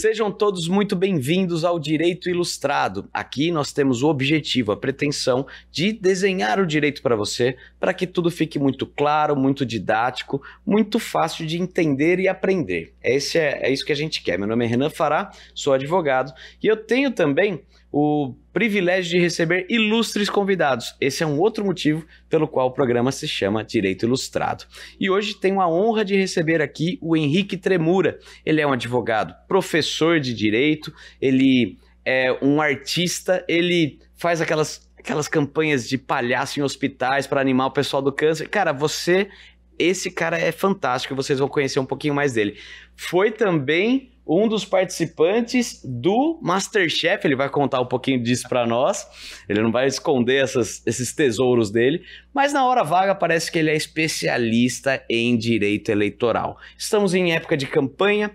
Sejam todos muito bem-vindos ao Direito Ilustrado. Aqui nós temos o objetivo, a pretensão de desenhar o direito para você, para que tudo fique muito claro, muito didático, muito fácil de entender e aprender. É isso que a gente quer. Meu nome é Renan Fará, sou advogado e eu tenho também o privilégio de receber ilustres convidados. Esse é um outro motivo pelo qual o programa se chama Direito Ilustrado. E hoje tenho a honra de receber aqui o Henrique Tremura. Ele é um advogado, professor de direito, ele é um artista, ele faz aquelas campanhas de palhaço em hospitais para animar o pessoal do câncer. Cara, esse cara é fantástico, vocês vão conhecer um pouquinho mais dele. Foi também um dos participantes do MasterChef, ele vai contar um pouquinho disso para nós, ele não vai esconder esses tesouros dele, mas na hora vaga parece que ele é especialista em direito eleitoral. Estamos em época de campanha,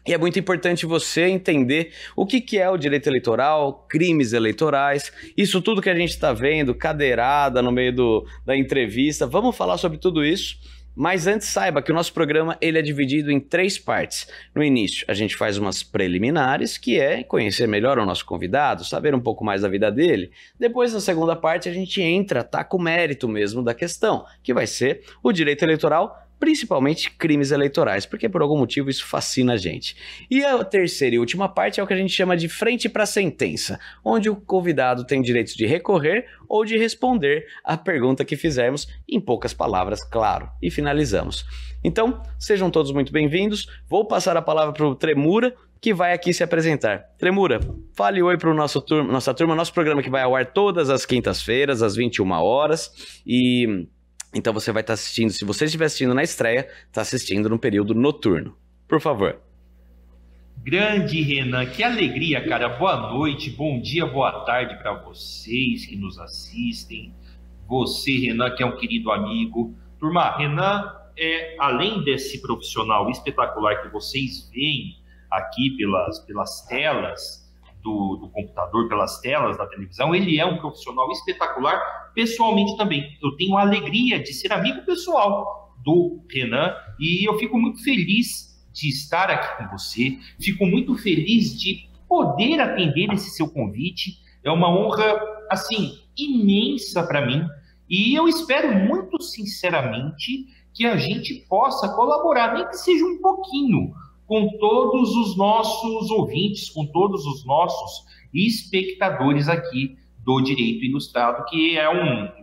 e é muito importante você entender o que é o direito eleitoral, crimes eleitorais, isso tudo que a gente está vendo, cadeirada no meio da entrevista. Vamos falar sobre tudo isso, mas antes saiba que o nosso programa ele é dividido em 3 partes. No início a gente faz umas preliminares, que é conhecer melhor o nosso convidado, saber um pouco mais da vida dele. Depois na segunda parte a gente entra, tá com o mérito mesmo da questão, que vai ser o direito eleitoral, principalmente crimes eleitorais, porque por algum motivo isso fascina a gente. E a terceira e última parte é o que a gente chama de frente para a sentença, onde o convidado tem direito de recorrer ou de responder a pergunta que fizermos, em poucas palavras, claro, e finalizamos. Então, sejam todos muito bem-vindos. Vou passar a palavra para o Tremura, que vai aqui se apresentar. Tremura, fale oi para nossa turma, nosso programa que vai ao ar todas as quintas-feiras, às 21 horas, e então você vai estar assistindo, se você estiver assistindo na estreia, está assistindo no período noturno. Por favor. Grande Renan, que alegria, cara. Boa noite, bom dia, boa tarde para vocês que nos assistem. Você, Renan, que é um querido amigo. Turma, Renan além desse profissional espetacular que vocês veem aqui pelas telas do computador, pelas telas da televisão, ele é um profissional espetacular pessoalmente também. Eu tenho a alegria de ser amigo pessoal do Renan e eu fico muito feliz de estar aqui com você, fico muito feliz de poder atender esse seu convite. É uma honra, assim, imensa para mim e eu espero muito sinceramente que a gente possa colaborar, nem que seja um pouquinho, com todos os nossos ouvintes, com todos os nossos espectadores aqui do Direito Ilustrado, que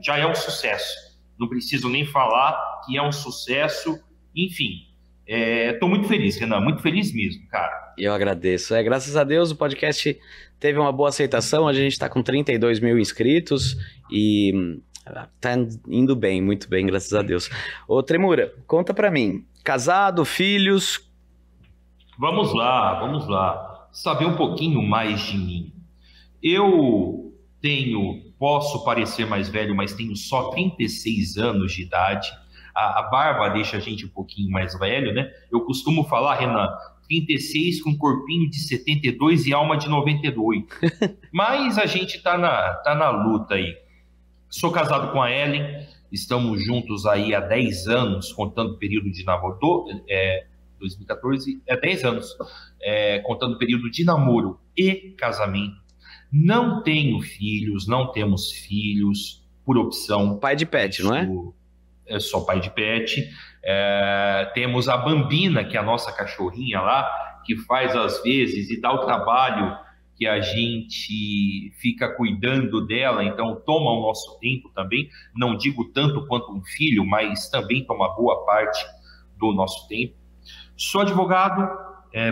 já é um sucesso. Não preciso nem falar que é um sucesso. Enfim, estou muito feliz, Renan, muito feliz mesmo, cara. Eu agradeço. Graças a Deus o podcast teve uma boa aceitação, a gente está com 32 mil inscritos e tá indo bem, muito bem, graças a Deus. Ô Tremura, conta para mim, casado, filhos... Vamos lá, saber um pouquinho mais de mim. Eu posso parecer mais velho, mas tenho só 36 anos de idade. A barba deixa a gente um pouquinho mais velho, né? Eu costumo falar, Renan, 36 com corpinho de 72 e alma de 98. Mas a gente tá na luta aí. Sou casado com a Ellen, estamos juntos aí há 10 anos, contando o período de namoro. 2014, 10 anos, contando o período de namoro e casamento. Não tenho filhos, não temos filhos, por opção. Pai de pet, não é? Sou pai de pet. Temos a Bambina, que é a nossa cachorrinha lá, que faz às vezes e dá o trabalho que a gente fica cuidando dela, então toma o nosso tempo também. Não digo tanto quanto um filho, mas também toma boa parte do nosso tempo. Sou advogado,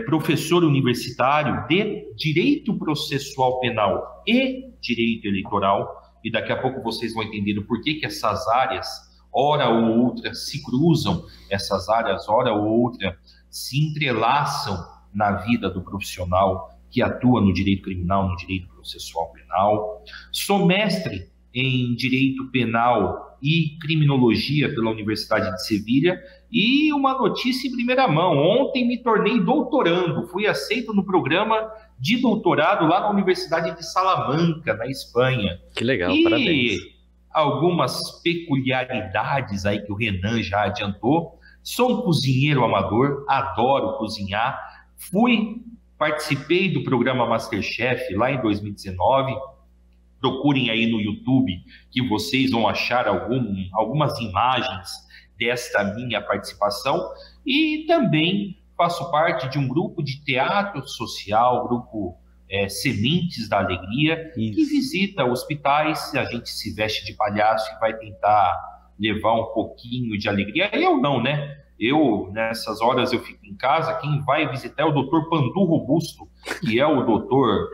professor universitário de Direito Processual Penal e Direito Eleitoral, e daqui a pouco vocês vão entender o porquê que essas áreas, hora ou outra, se cruzam, essas áreas, hora ou outra, se entrelaçam na vida do profissional que atua no direito criminal, no direito processual penal. Sou mestre em Direito Penal e Criminologia pela Universidade de Sevilha. E uma notícia em primeira mão: ontem me tornei doutorando, fui aceito no programa de doutorado lá na Universidade de Salamanca, na Espanha. Que legal, e parabéns. Algumas peculiaridades aí que o Renan já adiantou. Sou um cozinheiro amador, adoro cozinhar. Fui participei do programa MasterChef lá em 2019. Procurem aí no YouTube que vocês vão achar algumas imagens desta minha participação. E também faço parte de um grupo de teatro social, grupo Sementes da Alegria, que visita hospitais. A gente se veste de palhaço e vai tentar levar um pouquinho de alegria. Eu não, né? Eu, nessas horas, eu fico em casa. Quem vai visitar é o doutor Pandu Robusto, que é o doutor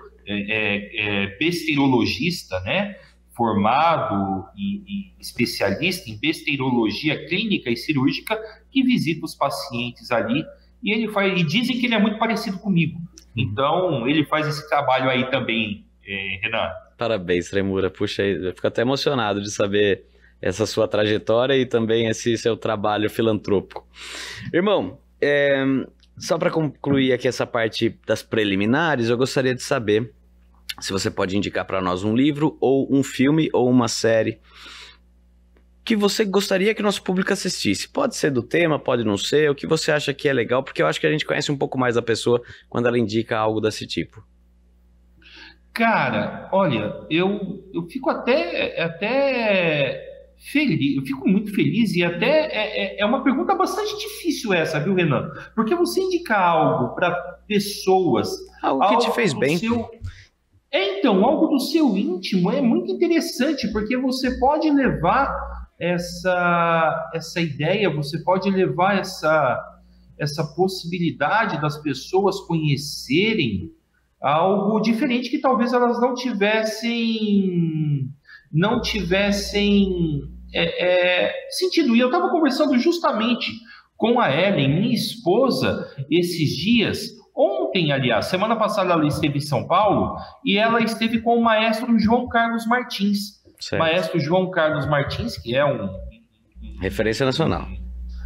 besteirologista, né? Formado e especialista em besteirologia clínica e cirúrgica, que visita os pacientes ali. E dizem que ele é muito parecido comigo. Então, ele faz esse trabalho aí também, Renan. Parabéns, Tremura. Puxa, eu fico até emocionado de saber essa sua trajetória e também esse seu trabalho filantrópico. Irmão, só para concluir aqui essa parte das preliminares, eu gostaria de saber se você pode indicar para nós um livro, ou um filme, ou uma série que você gostaria que nosso público assistisse. Pode ser do tema, pode não ser, o que você acha que é legal, porque eu acho que a gente conhece um pouco mais a pessoa quando ela indica algo desse tipo. Cara, olha, eu fico até feliz, eu fico muito feliz, e até é uma pergunta bastante difícil essa, viu, Renan? Porque você indicar algo para pessoas... Algo que te fez bem. Então, algo do seu íntimo é muito interessante, porque você pode levar essa ideia, você pode levar essa possibilidade das pessoas conhecerem algo diferente que talvez elas não tivessem sentido. E eu estava conversando justamente com a Ellen, minha esposa, esses dias. Ontem, aliás, semana passada, ela esteve em São Paulo e ela esteve com o maestro João Carlos Martins. Certo. Maestro João Carlos Martins, que é referência nacional.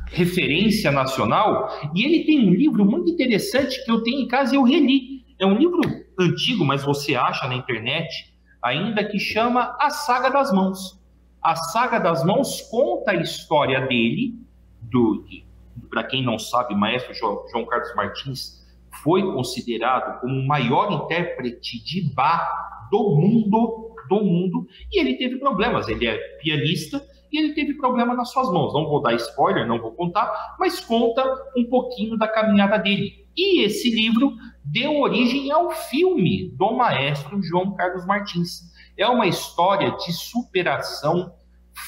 Referência nacional. E ele tem um livro muito interessante que eu tenho em casa e eu reli. É um livro antigo, mas você acha na internet ainda, que chama A Saga das Mãos. A Saga das Mãos conta a história dele, para quem não sabe, maestro João Carlos Martins foi considerado como o maior intérprete de Bach do mundo, e ele teve problemas. Ele é pianista e ele teve problema nas suas mãos. Não vou dar spoiler, não vou contar, mas conta um pouquinho da caminhada dele. E esse livro deu origem ao filme do maestro João Carlos Martins. É uma história de superação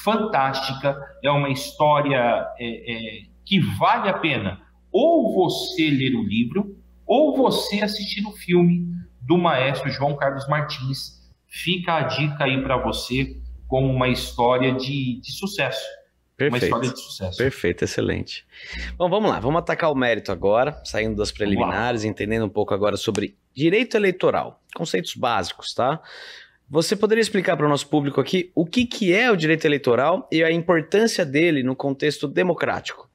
fantástica, é uma história que vale a pena ou você ler o livro ou você assistir o filme do maestro João Carlos Martins. Fica a dica aí para você como uma história de sucesso. Perfeito. Uma história de sucesso. Perfeito, excelente. Bom, vamos lá, vamos atacar o mérito agora, saindo das preliminares, entendendo um pouco agora sobre direito eleitoral, conceitos básicos, tá? Você poderia explicar para o nosso público aqui o que é o direito eleitoral e a importância dele no contexto democrático?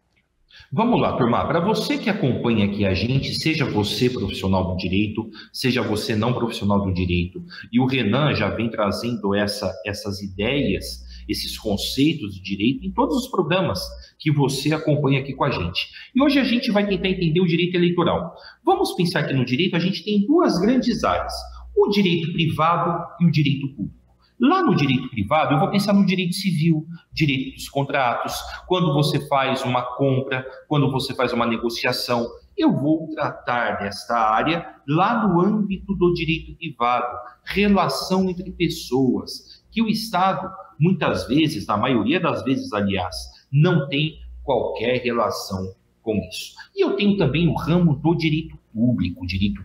Vamos lá, turma. Para você que acompanha aqui a gente, seja você profissional do direito, seja você não profissional do direito, e o Renan já vem trazendo essas ideias, esses conceitos de direito em todos os programas que você acompanha aqui com a gente. E hoje a gente vai tentar entender o direito eleitoral. Vamos pensar que no direito a gente tem duas grandes áreas: o direito privado e o direito público. Lá no direito privado, eu vou pensar no direito civil, direito dos contratos, quando você faz uma compra, quando você faz uma negociação. Eu vou tratar desta área lá no âmbito do direito privado, relação entre pessoas, que o Estado, muitas vezes, na maioria das vezes, aliás, não tem qualquer relação com isso. E eu tenho também o ramo do direito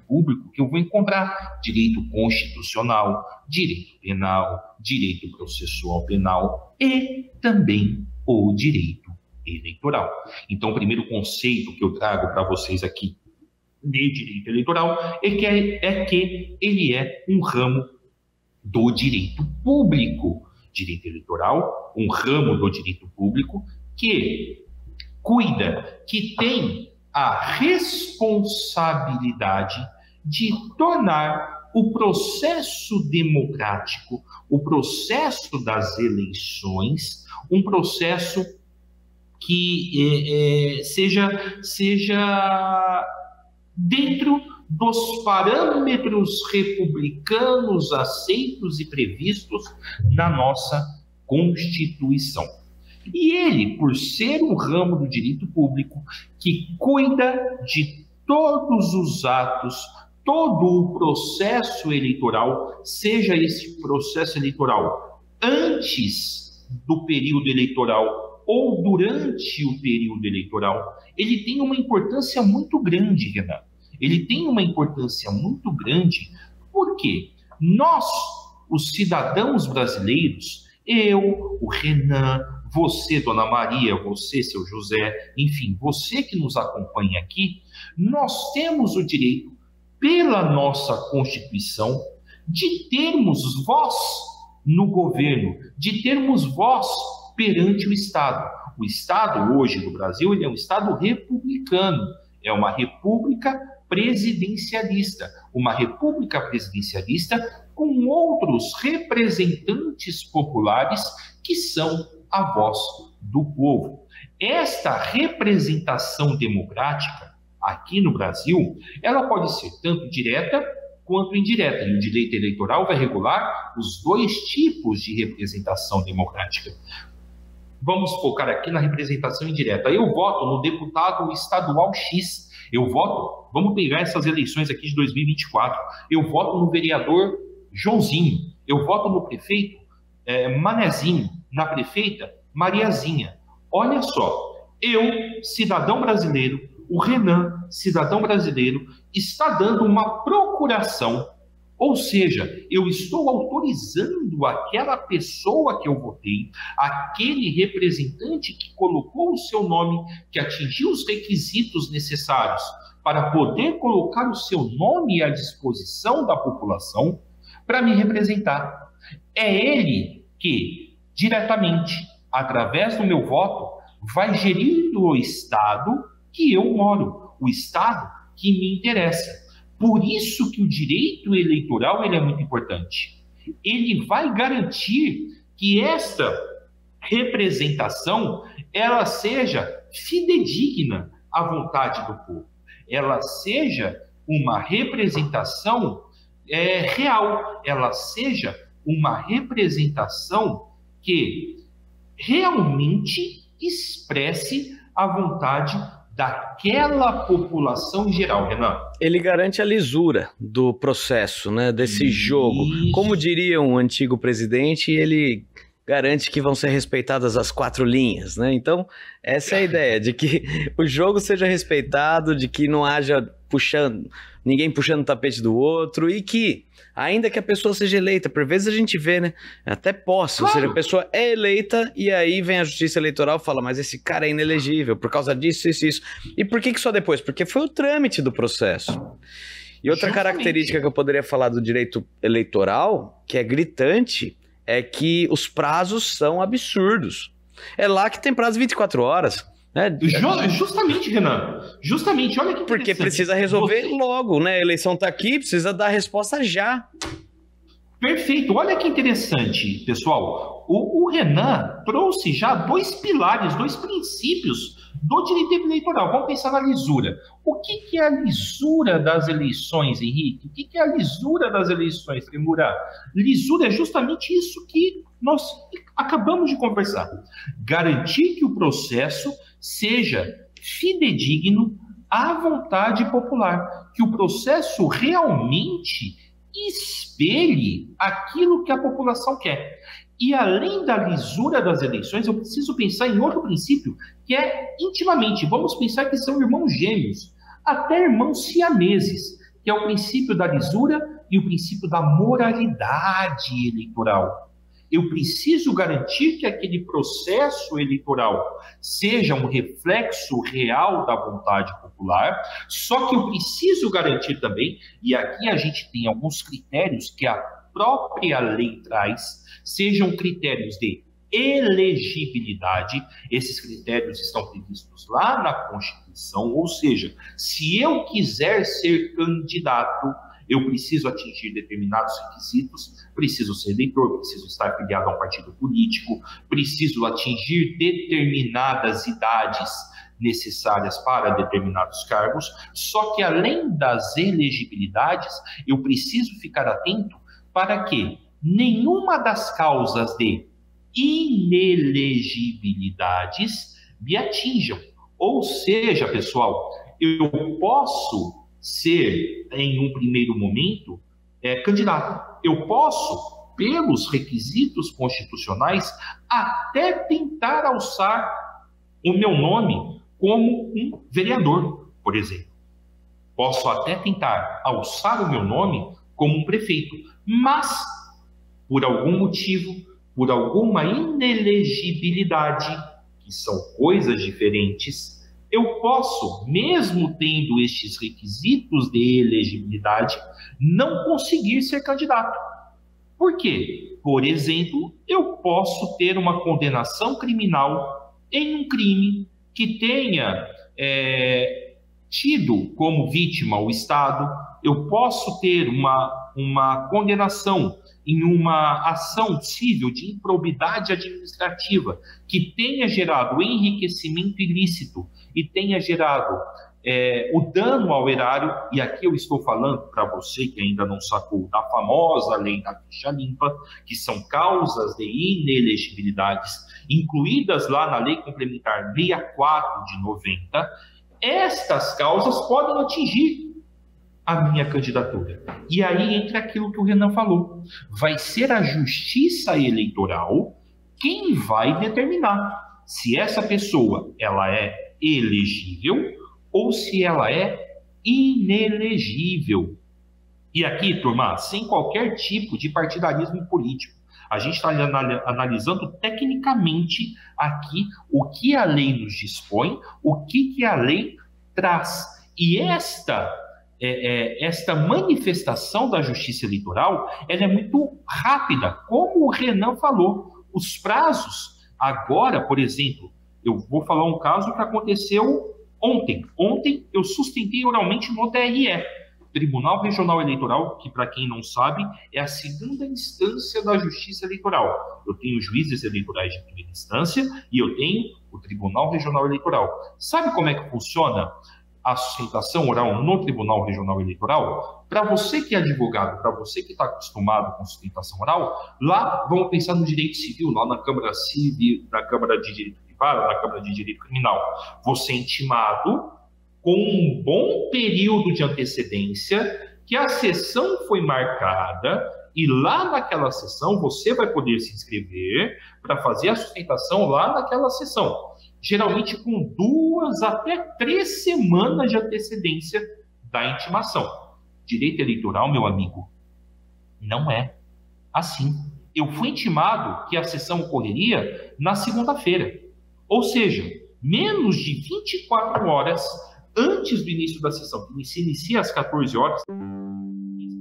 público que eu vou encontrar direito constitucional, direito penal, direito processual penal e também o direito eleitoral. Então, o primeiro conceito que eu trago para vocês aqui de direito eleitoral é que ele é um ramo do direito público. Direito eleitoral, um ramo do direito público que cuida, que tem a responsabilidade de tornar o processo democrático, o processo das eleições, um processo que seja dentro dos parâmetros republicanos aceitos e previstos na nossa Constituição. E ele, por ser um ramo do direito público que cuida de todos os atos, todo o processo eleitoral, seja esse processo eleitoral antes do período eleitoral ou durante o período eleitoral, ele tem uma importância muito grande, Renan. Ele tem uma importância muito grande porque nós, os cidadãos brasileiros, eu, o Renan, você, Dona Maria, você, seu José, enfim, você que nos acompanha aqui, nós temos o direito, pela nossa Constituição, de termos voz no governo, de termos voz perante o Estado. O Estado, hoje, no Brasil, ele é um Estado republicano, é uma república presidencialista, uma república presidencialista com outros representantes populares que são a voz do povo. Esta representação democrática aqui no Brasil, ela pode ser tanto direta quanto indireta, e o direito eleitoral vai regular os dois tipos de representação democrática. Vamos focar aqui na representação indireta. Eu voto no deputado estadual X, eu voto, vamos pegar essas eleições aqui de 2024, eu voto no vereador Joãozinho, eu voto no prefeito Manezinho, na prefeita Mariazinha. Olha só, eu, cidadão brasileiro, o Renan, cidadão brasileiro, está dando uma procuração, ou seja, eu estou autorizando aquela pessoa que eu votei, aquele representante que colocou o seu nome, que atingiu os requisitos necessários para poder colocar o seu nome à disposição da população para me representar. É ele que, diretamente, através do meu voto, vai gerir o Estado que eu moro, o Estado que me interessa. Por isso que o direito eleitoral ele é muito importante. Ele vai garantir que esta representação ela seja fidedigna à vontade do povo. Ela seja uma representação real. Ela seja uma representação que realmente expresse a vontade daquela população em geral, Renan. Ele garante a lisura do processo, né, desse jogo. Como diria um antigo presidente, ele garante que vão ser respeitadas as 4 linhas, né? Então, essa é a ideia, de que o jogo seja respeitado, de que não haja ninguém puxando o tapete do outro e que, ainda que a pessoa seja eleita, por vezes a gente vê, né? Até posse, claro. Ou seja, a pessoa é eleita e aí vem a justiça eleitoral e fala, mas esse cara é inelegível por causa disso, isso, isso. E por que só depois? Porque foi o trâmite do processo. E outra característica que eu poderia falar do direito eleitoral, que é gritante, é que os prazos são absurdos. É lá que tem prazo de 24 horas. Né? Justamente, Renan. Justamente, olha que porque precisa resolver logo, né? A eleição está aqui, precisa dar a resposta já. Perfeito. Olha que interessante, pessoal. O Renan trouxe já 2 pilares, 2 princípios do direito eleitoral. Vamos pensar na lisura. O que é a lisura das eleições, Henrique? O que é a lisura das eleições, Tremura? Lisura é justamente isso que nós acabamos de conversar. Garantir que o processo seja fidedigno à vontade popular, que o processo realmente espelhe aquilo que a população quer. E além da lisura das eleições, eu preciso pensar em outro princípio, que é intimamente, vamos pensar que são irmãos gêmeos, até irmãos siameses, que é o princípio da lisura e o princípio da moralidade eleitoral. Eu preciso garantir que aquele processo eleitoral seja um reflexo real da vontade popular, só que eu preciso garantir também, e aqui a gente tem alguns critérios que a própria lei traz, sejam critérios de elegibilidade, esses critérios estão previstos lá na Constituição, ou seja, se eu quiser ser candidato, eu preciso atingir determinados requisitos, preciso ser eleitor, preciso estar afiliado a um partido político, preciso atingir determinadas idades necessárias para determinados cargos, só que além das elegibilidades, eu preciso ficar atento para que nenhuma das causas de inelegibilidades me atinjam. Ou seja, pessoal, eu posso ser, em um primeiro momento, candidato. Eu posso, pelos requisitos constitucionais, até tentar alçar o meu nome como um vereador, por exemplo. Posso até tentar alçar o meu nome como um prefeito, mas, por algum motivo, por alguma inelegibilidade, que são coisas diferentes, eu posso, mesmo tendo estes requisitos de elegibilidade, não conseguir ser candidato. Por quê? Por exemplo, eu posso ter uma condenação criminal em um crime que tenha tido como vítima o Estado. Eu posso ter uma condenação em uma ação civil de improbidade administrativa que tenha gerado enriquecimento ilícito e tenha gerado o dano ao erário, e aqui eu estou falando para você que ainda não sacou da famosa lei da ficha limpa, que são causas de inelegibilidades incluídas lá na Lei Complementar 64 de 90, estas causas podem atingir a minha candidatura. E aí entra aquilo que o Renan falou. Vai ser a Justiça Eleitoral quem vai determinar se essa pessoa ela é elegível ou se ela é inelegível. E aqui, turma, sem qualquer tipo de partidarismo político, a gente está analisando tecnicamente aqui o que a lei nos dispõe, o que a lei traz. E esta manifestação da Justiça Eleitoral, ela é muito rápida, como o Renan falou. Os prazos, agora, por exemplo, eu vou falar um caso que aconteceu ontem. Ontem eu sustentei oralmente no TRE, Tribunal Regional Eleitoral, que, para quem não sabe, é a segunda instância da Justiça Eleitoral. Eu tenho juízes eleitorais de primeira instância e eu tenho o Tribunal Regional Eleitoral. Sabe como é que funciona a sustentação oral no Tribunal Regional Eleitoral? Para você que é advogado, para você que está acostumado com sustentação oral, lá vamos pensar no direito civil, lá na Câmara Civil, na Câmara de Direito Privado, na Câmara de Direito Criminal. Você é intimado com um bom período de antecedência que a sessão foi marcada e lá naquela sessão você vai poder se inscrever para fazer a sustentação lá naquela sessão. Geralmente com 2 até 3 semanas de antecedência da intimação. Direito eleitoral, meu amigo, não é assim. Eu fui intimado que a sessão ocorreria na segunda-feira. Ou seja, menos de 24 horas antes do início da sessão, que se inicia às 14 horas,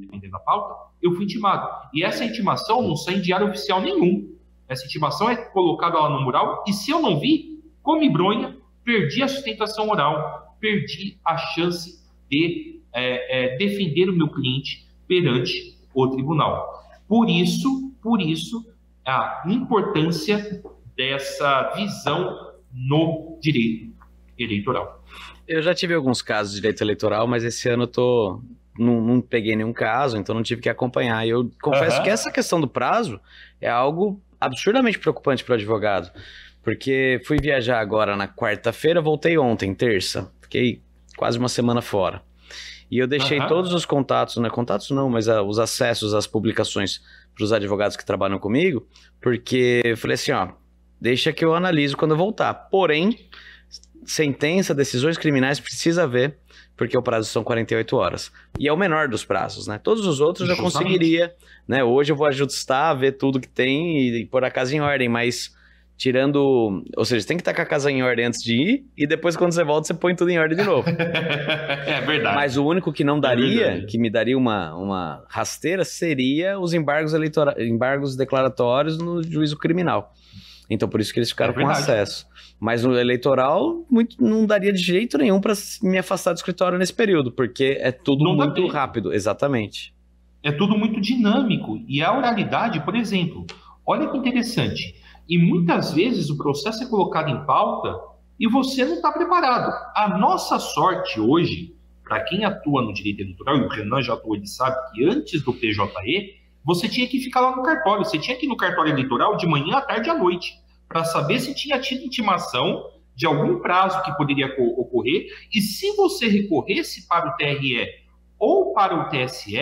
dependendo da pauta, eu fui intimado. E essa intimação não sai em diário oficial nenhum. Essa intimação é colocada lá no mural e se eu não vi, come bronha, perdi a sustentação oral, perdi a chance de defender o meu cliente perante o tribunal. Por isso, a importância dessa visão no direito eleitoral. Eu já tive alguns casos de direito eleitoral, mas esse ano eu não peguei nenhum caso, então não tive que acompanhar. E eu confesso que essa questão do prazo é algo absurdamente preocupante para o advogado. Porque fui viajar agora na quarta-feira, voltei ontem, terça. Fiquei quase uma semana fora. E eu deixei todos os contatos, não é contatos não, mas os acessos às publicações para os advogados que trabalham comigo, porque eu falei assim, ó, deixa que eu analiso quando eu voltar. Porém, sentença, decisões criminais precisa ver, porque o prazo são 48 horas. E é o menor dos prazos, né? Todos os outros eu conseguiria, né? Hoje eu vou ajustar, ver tudo que tem e pôr a casa em ordem, mas tirando... Ou seja, você tem que estar com a casa em ordem antes de ir e depois quando você volta você põe tudo em ordem de novo. É verdade. Mas o único que não daria, que me daria uma rasteira, seria os embargos declaratórios no juízo criminal. Então por isso que eles ficaram com acesso. Mas no eleitoral não daria de jeito nenhum para me afastar do escritório nesse período, porque é tudo muito rápido, exatamente. É tudo muito dinâmico. E a oralidade, por exemplo, olha que interessante. E muitas vezes o processo é colocado em pauta e você não está preparado. A nossa sorte hoje, para quem atua no direito eleitoral, e o Renan já atuou, ele sabe que antes do PJE, você tinha que ficar lá no cartório, você tinha que ir no cartório eleitoral de manhã, à tarde e à noite, para saber se tinha tido intimação de algum prazo que poderia ocorrer, e se você recorresse para o TRE ou para o TSE,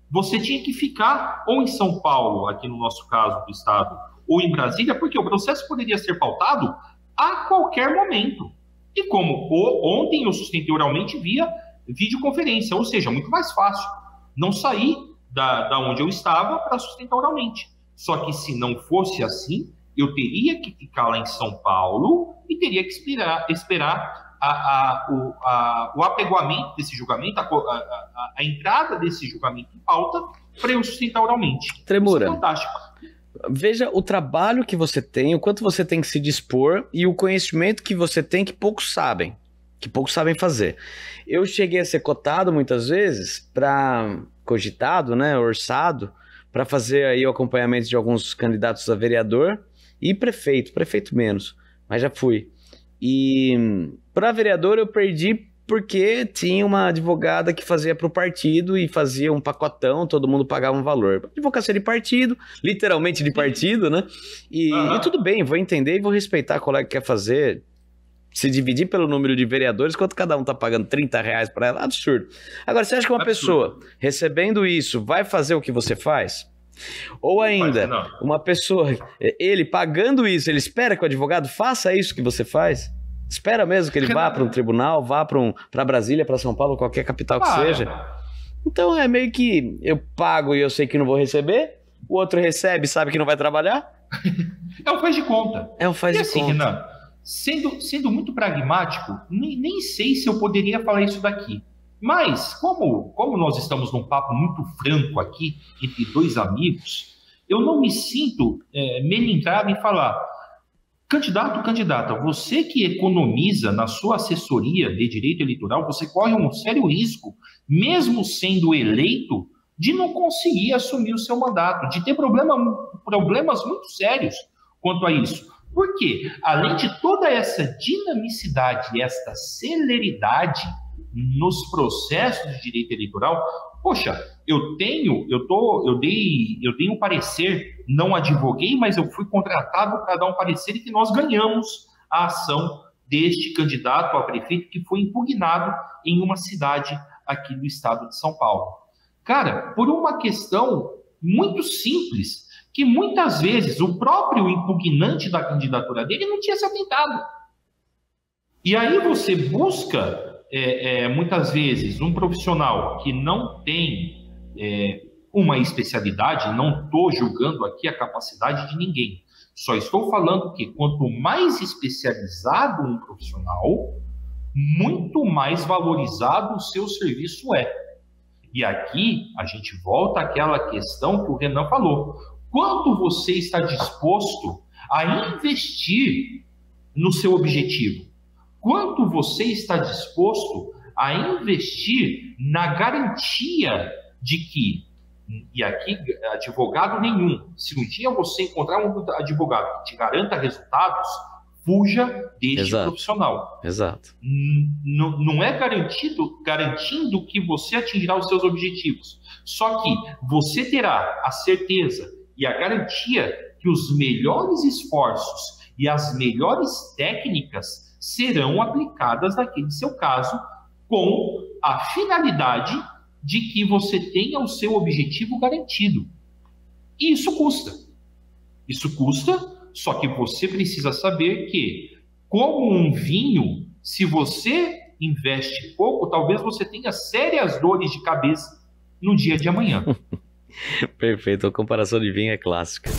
você tinha que ficar ou em São Paulo, aqui no nosso caso do estado, ou em Brasília, porque o processo poderia ser pautado a qualquer momento. E como ontem eu sustentei oralmente via videoconferência, ou seja, muito mais fácil. Não sair da onde eu estava para sustentar oralmente. Só que se não fosse assim, eu teria que ficar lá em São Paulo e teria que esperar o apegoamento desse julgamento, a entrada desse julgamento em pauta para eu sustentar oralmente. Tremura. Isso é fantástico. Veja o trabalho que você tem, o quanto você tem que se dispor e o conhecimento que você tem que poucos sabem fazer. Eu cheguei a ser cotado muitas vezes cogitado, né, orçado, para fazer aí o acompanhamento de alguns candidatos a vereador e prefeito menos, mas já fui. E para vereador eu perdi porque tinha uma advogada que fazia para o partido e fazia um pacotão, todo mundo pagava um valor. Advocacia de partido, literalmente de partido, né? E tudo bem, vou entender e vou respeitar a colega que quer fazer. Se dividir pelo número de vereadores, quanto cada um tá pagando R$30 para ela? Absurdo. Agora, você acha que uma pessoa recebendo isso vai fazer o que você faz? Ou ainda, uma pessoa, ele pagando isso, ele espera que o advogado faça isso que você faz? Espera mesmo que ele vá para um tribunal, vá para Brasília, para São Paulo, qualquer capital que seja? Então é meio que eu pago e eu sei que não vou receber, o outro recebe e sabe que não vai trabalhar? É um faz de conta. É um faz de conta. Renan, sendo muito pragmático, nem sei se eu poderia falar isso daqui. Mas, como nós estamos num papo muito franco aqui, entre dois amigos, eu não me sinto melindrado em falar: candidata, você que economiza na sua assessoria de direito eleitoral, você corre um sério risco, mesmo sendo eleito, de não conseguir assumir o seu mandato, de ter problemas muito sérios quanto a isso. Por quê? Além de toda essa dinamicidade, essa celeridade nos processos de direito eleitoral, poxa, eu dei um parecer, não advoguei, mas eu fui contratado para dar um parecer e que nós ganhamos a ação deste candidato a prefeito que foi impugnado em uma cidade aqui do estado de São Paulo. Cara, por uma questão muito simples, que muitas vezes o próprio impugnante da candidatura dele não tinha se atentado. E aí você busca muitas vezes um profissional que não tem uma especialidade, não estou julgando aqui a capacidade de ninguém, só estou falando que quanto mais especializado um profissional, muito mais valorizado o seu serviço é. E aqui a gente volta àquela questão que o Renan falou: quanto você está disposto a investir no seu objetivo? Quanto você está disposto a investir na garantia de que, e aqui advogado nenhum, se um dia você encontrar um advogado que te garanta resultados, fuja deste profissional. Exato. Não é garantindo que você atingirá os seus objetivos, só que você terá a certeza e a garantia que os melhores esforços e as melhores técnicas serão aplicadas naquele seu caso, com a finalidade de que você tenha o seu objetivo garantido. E isso custa. Isso custa, só que você precisa saber que, como um vinho, se você investe pouco, talvez você tenha sérias dores de cabeça no dia de amanhã. Perfeito, a comparação de vinho é clássica.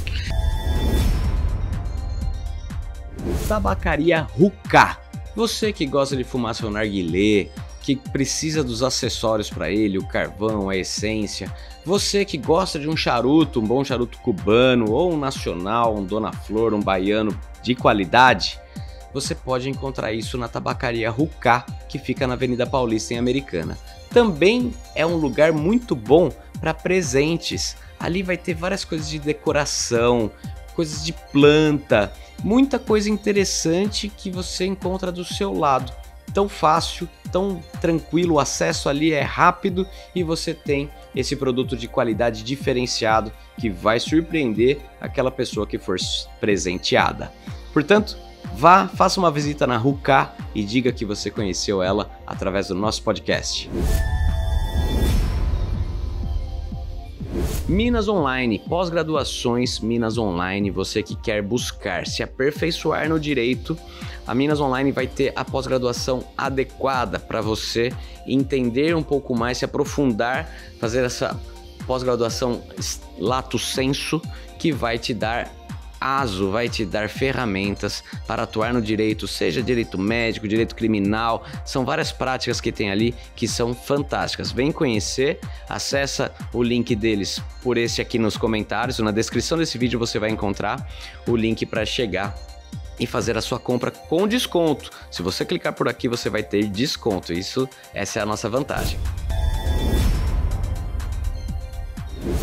Tabacaria Hookah. Você que gosta de fumar seu narguilé, que precisa dos acessórios para ele, o carvão, a essência. Você que gosta de um charuto, um bom charuto cubano, ou um nacional, um Dona Flor, um baiano de qualidade, você pode encontrar isso na Tabacaria Hookah, que fica na Avenida Paulista, em Americana. Também é um lugar muito bom para presentes. Ali vai ter várias coisas de decoração, coisas de planta, muita coisa interessante que você encontra do seu lado. Tão fácil, tão tranquilo, o acesso ali é rápido e você tem esse produto de qualidade diferenciado que vai surpreender aquela pessoa que for presenteada. Portanto, vá, faça uma visita na Ruka e diga que você conheceu ela através do nosso podcast. Minas Online, pós-graduações Minas Online, você que quer buscar se aperfeiçoar no direito, a Minas Online vai ter a pós-graduação adequada para você entender um pouco mais, se aprofundar, fazer essa pós-graduação lato sensu que vai te dar vai te dar ferramentas para atuar no direito, seja direito médico, direito criminal, são várias práticas que tem ali que são fantásticas. Vem conhecer, acessa o link deles por esse aqui nos comentários, na descrição desse vídeo você vai encontrar o link para chegar e fazer a sua compra com desconto. Se você clicar por aqui você vai ter desconto, essa é a nossa vantagem.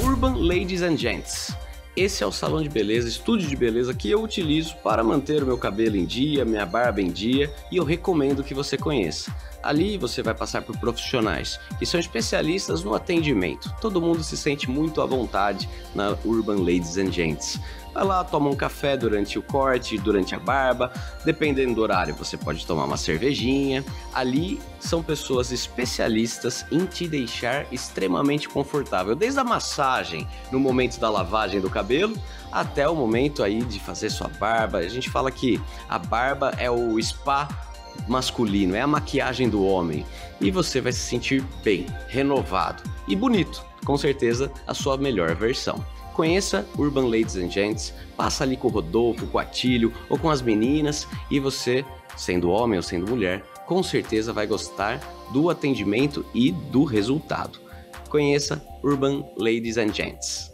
Urban Ladies and Gents. Esse é o salão de beleza, estúdio de beleza que eu utilizo para manter o meu cabelo em dia, minha barba em dia, e eu recomendo que você conheça. Ali você vai passar por profissionais que são especialistas no atendimento. Todo mundo se sente muito à vontade na Urban Ladies and Gents. Vai lá, toma um café durante o corte, durante a barba, dependendo do horário você pode tomar uma cervejinha. Ali são pessoas especialistas em te deixar extremamente confortável, desde a massagem no momento da lavagem do cabelo até o momento aí de fazer sua barba. A gente fala que a barba é o spa masculino, é a maquiagem do homem, e você vai se sentir bem, renovado e bonito, com certeza a sua melhor versão. Conheça Urban Ladies and Gents, passa ali com o Rodolfo, com o Atílio ou com as meninas e você, sendo homem ou sendo mulher, com certeza vai gostar do atendimento e do resultado. Conheça Urban Ladies and Gents.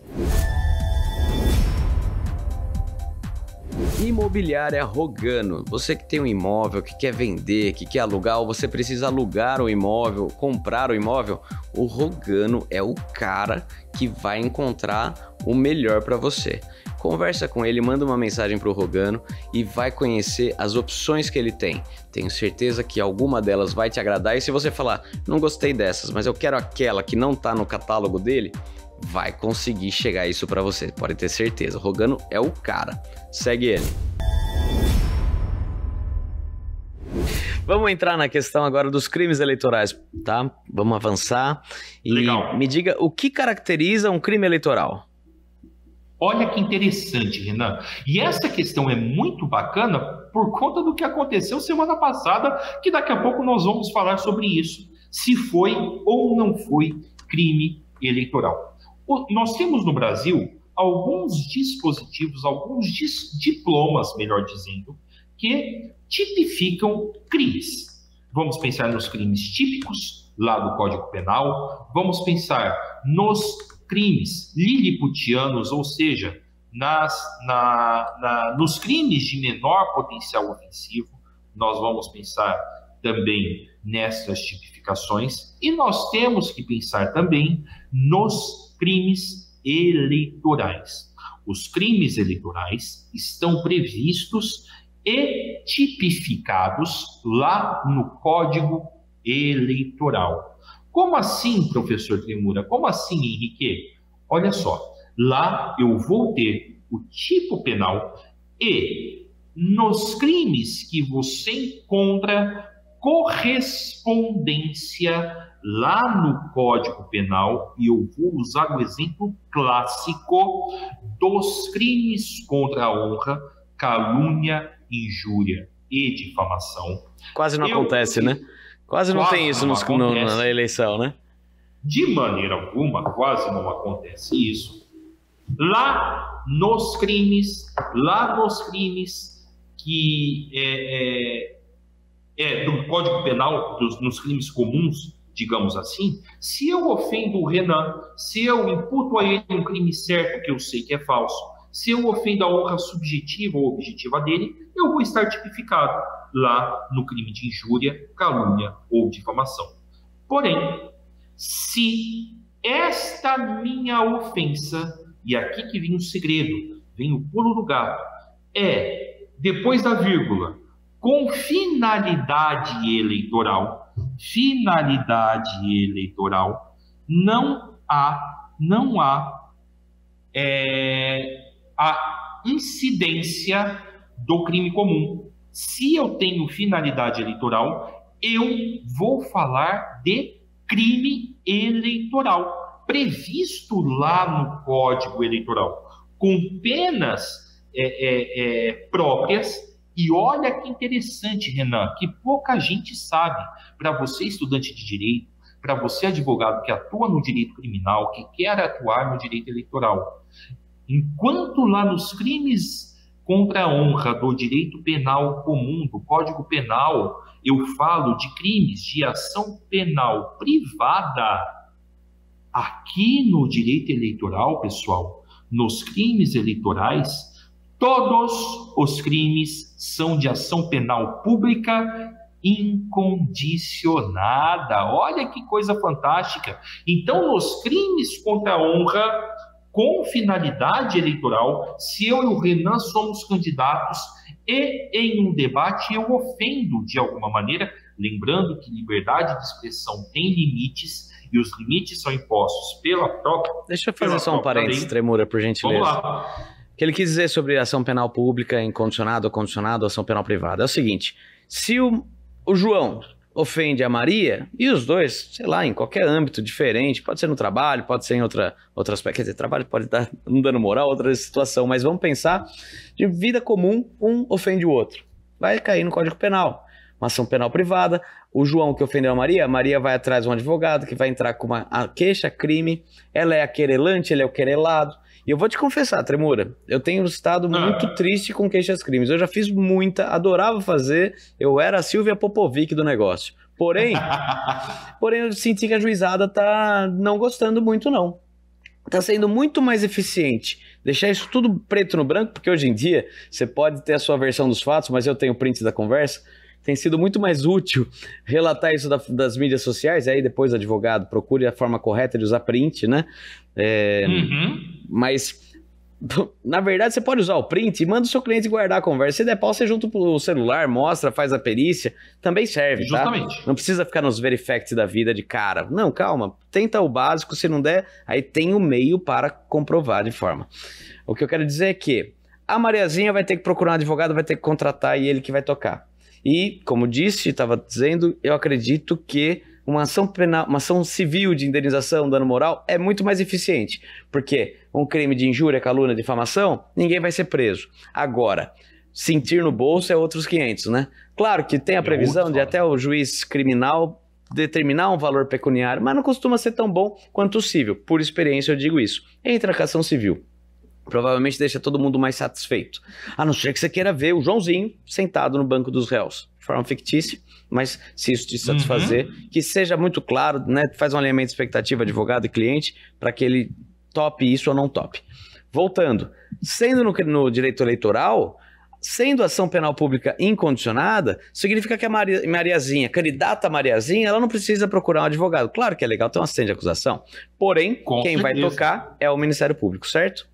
Imobiliária Rogano, você que tem um imóvel, que quer vender, que quer alugar, ou você precisa alugar o imóvel, comprar o imóvel, o Rogano é o cara que vai encontrar o melhor para você. Conversa com ele, manda uma mensagem para o Rogano e vai conhecer as opções que ele tem. Tenho certeza que alguma delas vai te agradar, e se você falar, não gostei dessas, mas eu quero aquela que não está no catálogo dele, vai conseguir chegar isso para você, pode ter certeza. O Rogano é o cara. Segue ele. Vamos entrar na questão agora dos crimes eleitorais, tá? Vamos avançar. E legal. Me diga, o que caracteriza um crime eleitoral? Olha que interessante, Renan. E essa questão é muito bacana por conta do que aconteceu semana passada, que daqui a pouco nós vamos falar sobre isso. Se foi ou não foi crime eleitoral. Nós temos no Brasil alguns dispositivos, alguns diplomas, melhor dizendo, que tipificam crimes. Vamos pensar nos crimes típicos, lá do Código Penal, vamos pensar nos crimes liliputianos, ou seja, nos crimes de menor potencial ofensivo, nós vamos pensar também nessas tipificações, e nós temos que pensar também nos crimes eleitorais. Os crimes eleitorais estão previstos e tipificados lá no Código Eleitoral. Como assim, professor Tremura? Como assim, Henrique? Olha só, lá eu vou ter o tipo penal e nos crimes que você encontra correspondência lá no Código Penal, e eu vou usar o exemplo clássico dos crimes contra a honra, calúnia, injúria e difamação. Quase não acontece, né? Quase não tem isso na eleição, né? De maneira alguma, quase não acontece isso. Lá nos crimes que do Código Penal, nos crimes comuns, digamos assim, se eu ofendo o Renan, se eu imputo a ele um crime certo que eu sei que é falso, se eu ofendo a honra subjetiva ou objetiva dele, eu vou estar tipificado lá no crime de injúria, calúnia ou difamação. Porém, se esta minha ofensa, e aqui que vem o segredo, vem o pulo do gato, depois da vírgula, com finalidade eleitoral, não há a incidência do crime comum. Se eu tenho finalidade eleitoral, eu vou falar de crime eleitoral, previsto lá no Código Eleitoral, com penas próprias. E olha que interessante, Renan, que pouca gente sabe. Para você, estudante de direito, para você, advogado que atua no direito criminal, que quer atuar no direito eleitoral, enquanto lá nos crimes contra a honra do direito penal comum, do Código Penal, eu falo de crimes de ação penal privada, aqui no direito eleitoral, pessoal, nos crimes eleitorais, todos os crimes são de ação penal pública incondicionada. Olha que coisa fantástica. Então, nos crimes contra a honra com finalidade eleitoral, se eu e o Renan somos candidatos e em um debate eu ofendo de alguma maneira, lembrando que liberdade de expressão tem limites e os limites são impostos pela própria... Deixa eu fazer só um parênteses, Tremura, por gentileza. Vamos lá. O que ele quis dizer sobre ação penal pública, incondicionada ou condicionada, ação penal privada, é o seguinte: se o João ofende a Maria, e os dois, sei lá, em qualquer âmbito diferente, pode ser no trabalho, pode ser em outro aspecto, quer dizer, trabalho pode estar um dano moral, outra situação, mas vamos pensar de vida comum, um ofende o outro, vai cair no Código Penal, uma ação penal privada. O João que ofendeu a Maria vai atrás de um advogado que vai entrar com uma queixa, crime, ela é a querelante, ele é o querelado. E eu vou te confessar, Tremura, eu tenho estado muito triste com queixas-crimes. Eu já fiz muita, adorava fazer, eu era a Silvia Popovic do negócio. Porém eu senti que a juizada tá não gostando muito, não. Tá sendo muito mais eficiente deixar isso tudo preto no branco, porque hoje em dia você pode ter a sua versão dos fatos, mas eu tenho print da conversa. Tem sido muito mais útil relatar isso das mídias sociais, aí depois o advogado procure a forma correta de usar print, né? Mas, na verdade, você pode usar o print e manda o seu cliente guardar a conversa. Se der pau, você junta o celular, mostra, faz a perícia, também serve, justamente. Tá? Não precisa ficar nos verifacts da vida de cara. Não, calma, tenta o básico, se não der, aí tem o meio para comprovar de forma. O que eu quero dizer é que a Mariazinha vai ter que procurar um advogado, vai ter que contratar e ele que vai tocar. E, como disse, estava dizendo, eu acredito que uma ação penal, uma ação civil de indenização, dano moral, é muito mais eficiente. Porque um crime de injúria, calúnia, difamação, ninguém vai ser preso. Agora, sentir no bolso é outros 500, né? Claro que tem a previsão de até o juiz criminal determinar um valor pecuniário, mas não costuma ser tão bom quanto o civil. Por experiência eu digo isso. Entra a ação civil. Provavelmente deixa todo mundo mais satisfeito. A não ser que você queira ver o Joãozinho sentado no banco dos réus. De forma fictícia, mas se isso te satisfazer, que seja muito claro, né? Faz um alinhamento de expectativa advogado e cliente para que ele tope isso ou não tope. Voltando, sendo no direito eleitoral, sendo ação penal pública incondicionada, significa que a Mariazinha, candidata Mariazinha, ela não precisa procurar um advogado. Claro que é legal ter uma assistente de acusação, porém, quem vai tocar é o Ministério Público, certo?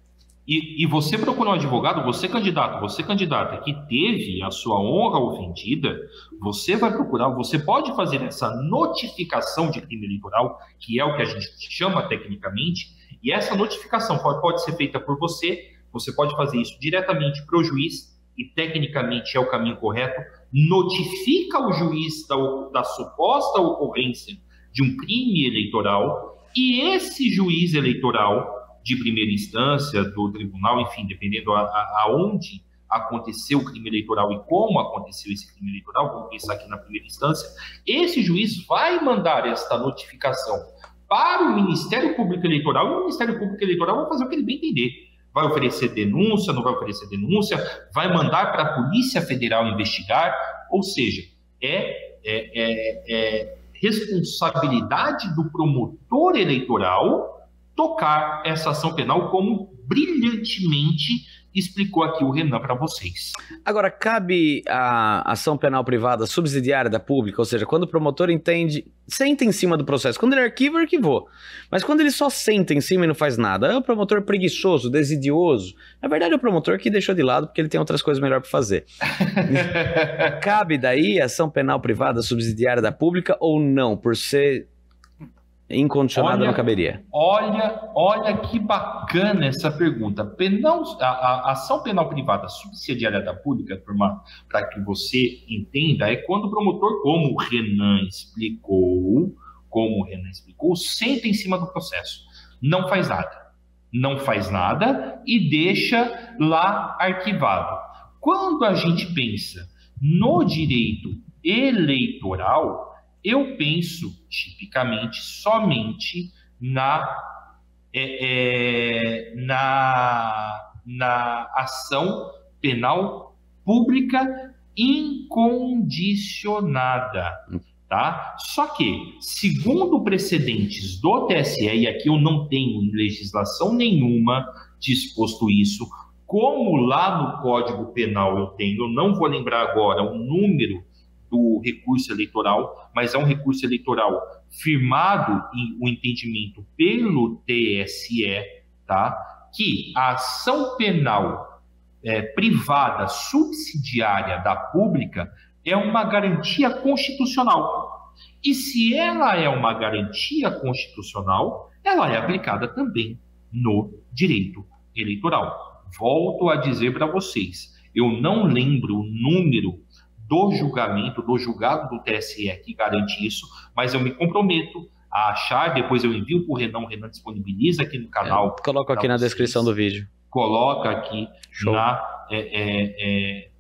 E você procura um advogado, você candidata que teve a sua honra ofendida, você vai procurar, você pode fazer essa notificação de crime eleitoral, que é o que a gente chama tecnicamente, e essa notificação pode ser feita por você pode fazer isso diretamente para o juiz, e tecnicamente é o caminho correto, notifica o juiz da suposta ocorrência de um crime eleitoral, e esse juiz eleitoral de primeira instância, do tribunal, enfim, dependendo aonde aconteceu o crime eleitoral e como aconteceu esse crime eleitoral, vamos pensar aqui na primeira instância, esse juiz vai mandar esta notificação para o Ministério Público Eleitoral, e o Ministério Público Eleitoral vai fazer o que ele bem entender. Vai oferecer denúncia, não vai oferecer denúncia, vai mandar para a Polícia Federal investigar, ou seja, responsabilidade do promotor eleitoral tocar essa ação penal, como brilhantemente explicou aqui o Renan para vocês. Agora, cabe a ação penal privada subsidiária da pública, ou seja, quando o promotor senta em cima do processo. Quando ele arquiva, arquivou. Mas quando ele só senta em cima e não faz nada, é o promotor preguiçoso, desidioso. Na verdade, é o promotor que deixou de lado porque ele tem outras coisas melhor para fazer. Cabe daí a ação penal privada subsidiária da pública ou não, por ser incondicionada, não caberia? Olha que bacana essa pergunta. A ação penal privada subsidiária da pública, para que você entenda, é quando o promotor, como o Renan explicou, senta em cima do processo. Não faz nada e deixa lá arquivado. Quando a gente pensa no direito eleitoral, eu penso tipicamente somente na ação penal pública incondicionada, tá? Só que, segundo precedentes do TSE, e aqui eu não tenho em legislação nenhuma disposto isso, como lá no Código Penal eu tenho, eu não vou lembrar agora o número do recurso eleitoral, mas é um recurso eleitoral firmado em o entendimento pelo TSE, tá? Que a ação penal privada subsidiária da pública é uma garantia constitucional. E se ela é uma garantia constitucional, ela é aplicada também no direito eleitoral. Volto a dizer para vocês, eu não lembro o número do julgado do TSE que garante isso, mas eu me comprometo a achar, depois eu envio para o Renan disponibiliza aqui no canal. Coloco aqui na descrição do vídeo. Coloca aqui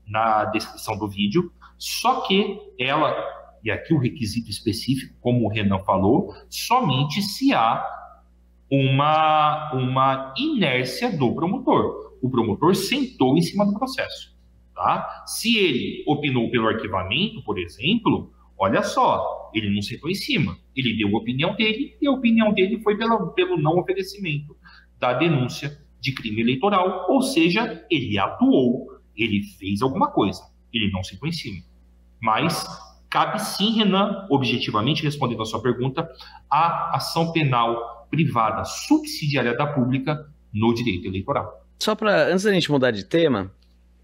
na descrição do vídeo, só que ela, e aqui o requisito específico, como o Renan falou, somente se há uma inércia do promotor. O promotor sentou em cima do processo. Tá? Se ele opinou pelo arquivamento, por exemplo, olha só, ele não sentou em cima, ele deu a opinião dele e a opinião dele foi pelo não oferecimento da denúncia de crime eleitoral, ou seja, ele atuou, ele fez alguma coisa, ele não sentou em cima. Mas cabe sim, Renan, objetivamente respondendo a sua pergunta, a ação penal privada subsidiária da pública no direito eleitoral. Só para, antes da gente mudar de tema,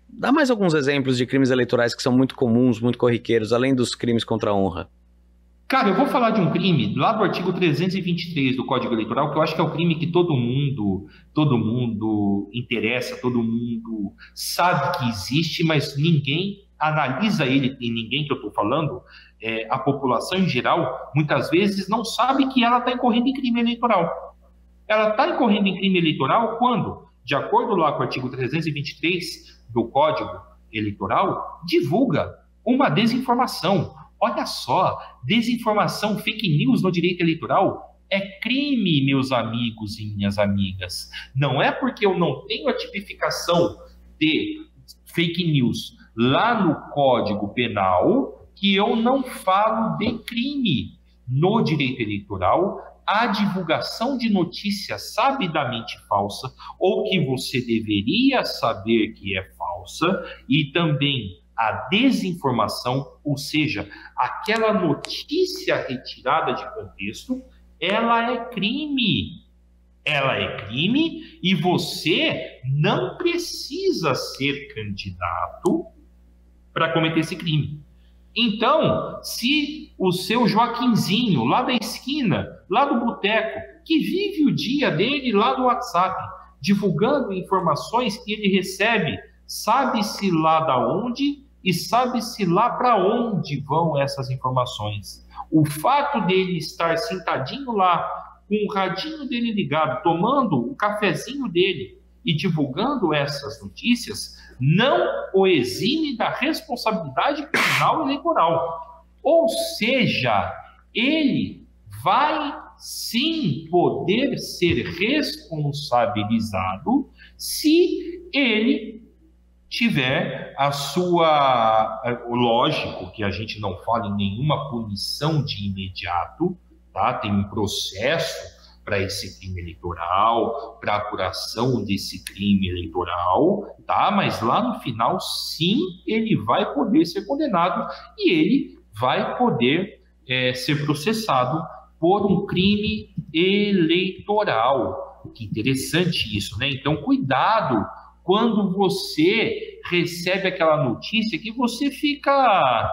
dá mais alguns exemplos de crimes eleitorais que são muito comuns, muito corriqueiros, além dos crimes contra a honra. Cara, eu vou falar de um crime lá do artigo 323 do Código Eleitoral, que eu acho que é o crime que todo mundo interessa, todo mundo sabe que existe, mas ninguém analisa ele, e ninguém que eu estou falando, a população em geral, muitas vezes não sabe que ela está incorrendo em crime eleitoral. Ela está incorrendo em crime eleitoral quando, de acordo lá com o artigo 323 do Código Eleitoral, divulga uma desinformação. Olha só, desinformação, fake news no direito eleitoral é crime, meus amigos e minhas amigas. Não é porque eu não tenho a tipificação de fake news lá no Código Penal que eu não falo de crime. No direito eleitoral, a divulgação de notícia sabidamente falsa ou que você deveria saber que é falsa e também a desinformação, ou seja, aquela notícia retirada de contexto, ela é crime. Ela é crime e você não precisa ser candidato para cometer esse crime. Então, se o seu Joaquinzinho, lá da esquina, lá do boteco, que vive o dia dele lá do WhatsApp, divulgando informações que ele recebe, sabe-se lá da onde e sabe-se lá para onde vão essas informações. O fato dele estar sentadinho lá, com o radinho dele ligado, tomando o cafezinho dele e divulgando essas notícias, não o exime da responsabilidade criminal eleitoral. Ou seja, ele vai sim poder ser responsabilizado se ele tiver a sua... Lógico que a gente não fala em nenhuma punição de imediato, tá? Tem um processo para esse crime eleitoral, para a apuração desse crime eleitoral, tá? Mas lá no final, sim, ele vai poder ser condenado e ele vai poder ser processado por um crime eleitoral. Que interessante isso, né? Então, cuidado quando você recebe aquela notícia que você fica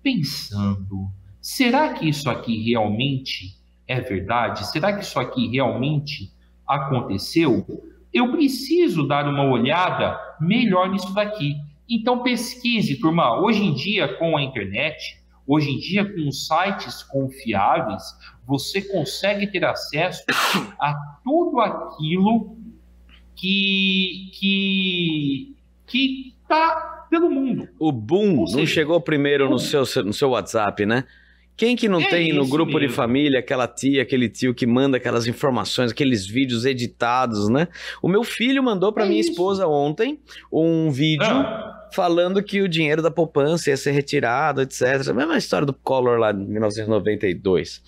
pensando, será que isso aqui realmente é verdade? Será que isso aqui realmente aconteceu? Eu preciso dar uma olhada melhor nisso daqui. Então pesquise, turma. Hoje em dia, com a internet, hoje em dia, com sites confiáveis, você consegue ter acesso a tudo aquilo que está pelo mundo. O boom não chegou primeiro no seu WhatsApp, né? Quem que não tem no grupo de família aquela tia, aquele tio que manda aquelas informações, aqueles vídeos editados, né? O meu filho mandou para minha esposa ontem um vídeo falando que o dinheiro da poupança ia ser retirado, etc. A mesma história do Collor lá de 1992.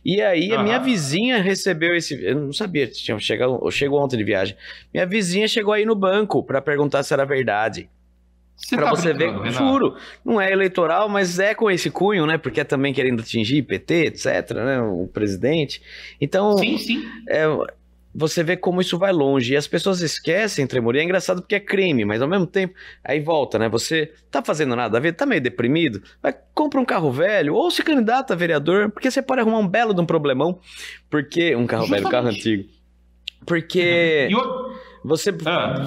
E aí a minha vizinha recebeu esse... Eu não sabia, chegou ontem de viagem. Minha vizinha chegou aí no banco para perguntar se era verdade. Para você ver, juro, não é eleitoral, mas é com esse cunho, né? Porque é também querendo atingir PT, etc, né? O presidente. Então, sim. Você vê como isso vai longe. E as pessoas esquecem, Tremor, e é engraçado porque é crime, mas ao mesmo tempo, aí volta, né? Você tá fazendo nada a ver, tá meio deprimido, compra um carro velho, ou se candidata a vereador, porque você pode arrumar um belo de um problemão, porque... Um carro velho, um carro antigo. Porque você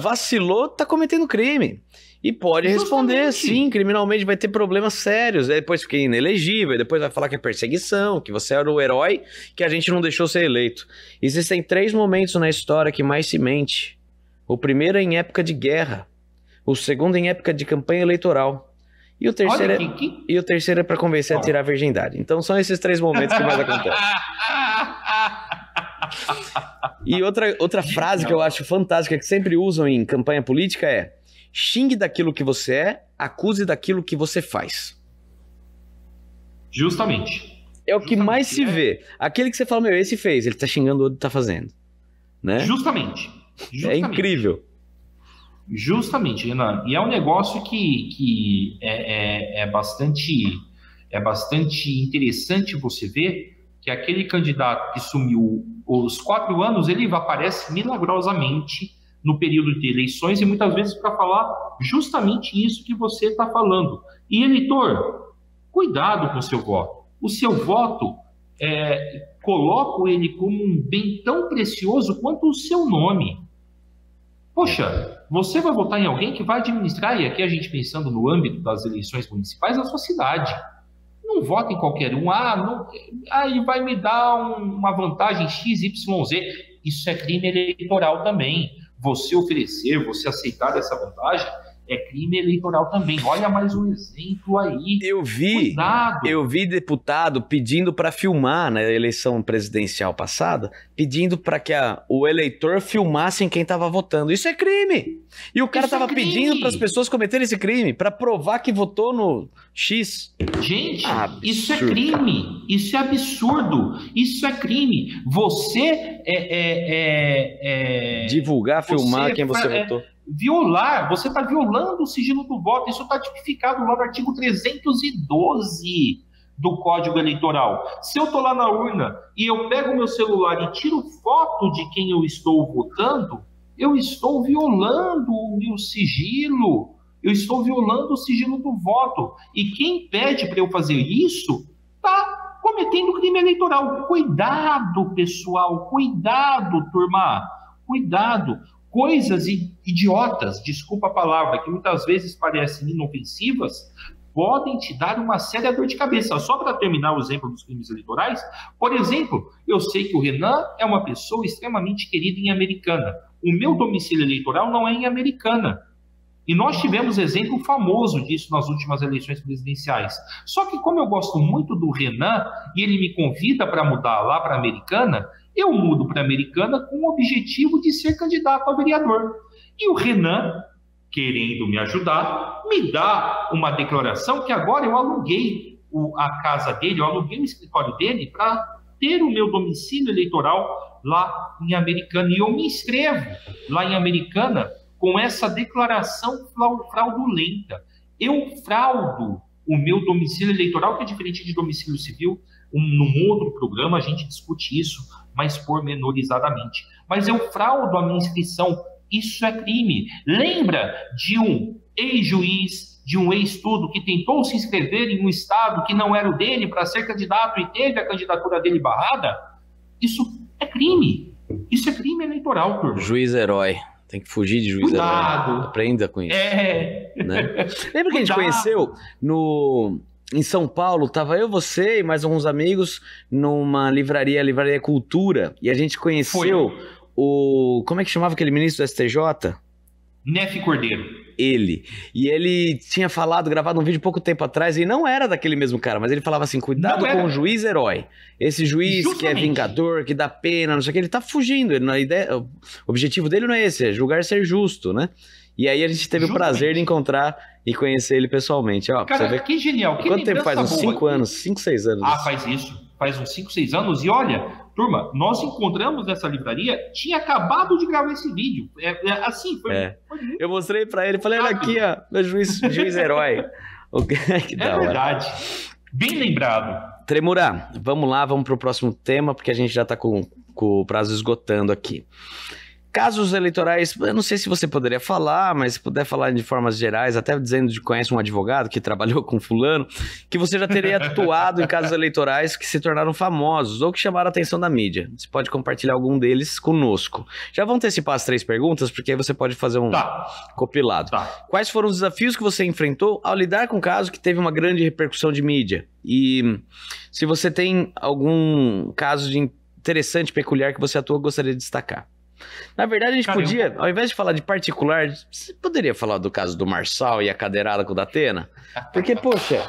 vacilou, tá cometendo crime. E pode responder, sim, criminalmente, vai ter problemas sérios. Aí depois fica inelegível, depois vai falar que é perseguição, que você era o herói, que a gente não deixou ser eleito. Existem 3 momentos na história que mais se mente. O primeiro é em época de guerra. O segundo é em época de campanha eleitoral. E o terceiro é para convencer a tirar a virgindade. Então são esses 3 momentos que mais acontecem. E outra frase que eu acho fantástica, que sempre usam em campanha política é: xingue daquilo que você é, acuse daquilo que você faz. Justamente. É o que mais se vê. Aquele que você fala, esse fez, ele tá xingando o outro, tá fazendo. Né? Justamente. É incrível. Justamente, Renan. E é um negócio que é bastante interessante você ver que aquele candidato que sumiu os 4 anos, ele aparece milagrosamente no período de eleições e muitas vezes para falar justamente isso que você está falando. E eleitor, cuidado com o seu voto. O seu voto, coloco ele como um bem tão precioso quanto o seu nome. Poxa, você vai votar em alguém que vai administrar, e aqui a gente pensando no âmbito das eleições municipais, a sua cidade. Não vota em qualquer um. Ele vai me dar uma vantagem XYZ. Isso é crime eleitoral também. Você oferecer, você aceitar essa vantagem é crime eleitoral também. Olha mais um exemplo aí. Eu vi deputado pedindo para filmar na eleição presidencial passada, pedindo para que o eleitor filmasse quem estava votando. Isso é crime. E o cara estava pedindo para as pessoas cometerem esse crime, para provar que votou no X. Gente, isso é crime. Isso é absurdo. Isso é crime. Você divulgar, filmar quem você votou. Você está violando o sigilo do voto. Isso está tipificado lá no artigo 312 do Código Eleitoral. Se eu estou lá na urna e eu pego meu celular e tiro foto de quem eu estou votando, eu estou violando o meu sigilo. Eu estou violando o sigilo do voto. E quem pede para eu fazer isso está cometendo crime eleitoral. Cuidado, pessoal. Cuidado, turma. Cuidado. Coisas idiotas, desculpa a palavra, que muitas vezes parecem inofensivas, podem te dar uma séria dor de cabeça. Só para terminar o exemplo dos crimes eleitorais, por exemplo, eu sei que o Renan é uma pessoa extremamente querida em Americana. O meu domicílio eleitoral não é em Americana. E nós tivemos exemplo famoso disso nas últimas eleições presidenciais. Só que como eu gosto muito do Renan e ele me convida para mudar lá para Americana, eu mudo para Americana com o objetivo de ser candidato a vereador. E o Renan, querendo me ajudar, me dá uma declaração que agora eu aluguei a casa dele, eu aluguei o escritório dele para ter o meu domicílio eleitoral lá em Americana. E eu me inscrevo lá em Americana com essa declaração fraudulenta. Eu fraudo o meu domicílio eleitoral, que é diferente de domicílio civil. Num outro programa a gente discute isso mais pormenorizadamente. Mas eu fraudo a minha inscrição. Isso é crime. Lembra de um ex-juiz, de um ex-tudo que tentou se inscrever em um estado que não era o dele para ser candidato e teve a candidatura dele barrada? Isso é crime. Isso é crime eleitoral, turma. Juiz herói. Tem que fugir de juiz herói. Aprenda com isso. Né? Lembra que a gente conheceu em São Paulo? Tava eu, você e mais alguns amigos numa livraria Cultura. E a gente conheceu como é que chamava aquele ministro do STJ? Nefe Cordeiro. E ele tinha gravado um vídeo pouco tempo atrás, e não era daquele mesmo cara, mas ele falava assim, cuidado com o juiz herói. Esse juiz que é vingador, que dá pena, não sei o que, ele tá fugindo. O objetivo dele não é esse, é julgar ser justo, né? E aí a gente teve o prazer de encontrar e conhecer ele pessoalmente. Ó, cara, você vê que genial. Quanto tempo faz? Uns 5 anos, 5, 6 anos. Ah, faz isso. Faz uns 5, 6 anos. E olha, turma, nós encontramos nessa livraria, tinha acabado de gravar esse vídeo. Foi eu mostrei pra ele, falei, olha aqui, ó, meu juiz herói. Que da hora. Verdade. Bem lembrado. Tremura, vamos lá, vamos pro próximo tema, porque a gente já tá com o prazo esgotando aqui. Casos eleitorais, eu não sei se você poderia falar, mas se puder falar de formas gerais, até dizendo que conhece um advogado que trabalhou com fulano, que você já teria atuado em casos eleitorais que se tornaram famosos ou que chamaram a atenção da mídia. Você pode compartilhar algum deles conosco. Já vou antecipar as 3 perguntas, porque aí você pode fazer um compilado. Quais foram os desafios que você enfrentou ao lidar com um caso que teve uma grande repercussão de mídia? E se você tem algum caso interessante, peculiar que você atuou, gostaria de destacar. Na verdade, a gente podia, ao invés de falar de particular, você poderia falar do caso do Marçal e a cadeirada com o Datena? Porque, poxa,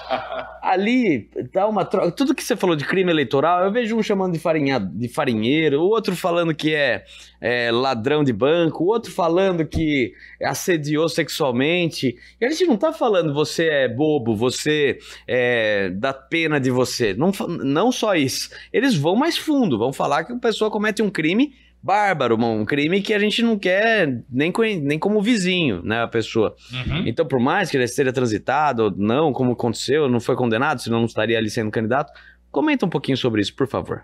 ali dá uma troca. Tudo que você falou de crime eleitoral, eu vejo um chamando de farinheiro, o outro falando que é ladrão de banco, o outro falando que assediou sexualmente. E a gente não tá falando você é bobo, você dá pena de você. Não só isso. Eles vão mais fundo, vão falar que a pessoa comete um crime bárbaro, um crime que a gente não quer nem como vizinho, né, a pessoa. Então, por mais que ele esteja transitado ou não, como aconteceu, não foi condenado, senão não estaria ali sendo candidato, comenta um pouquinho sobre isso, por favor.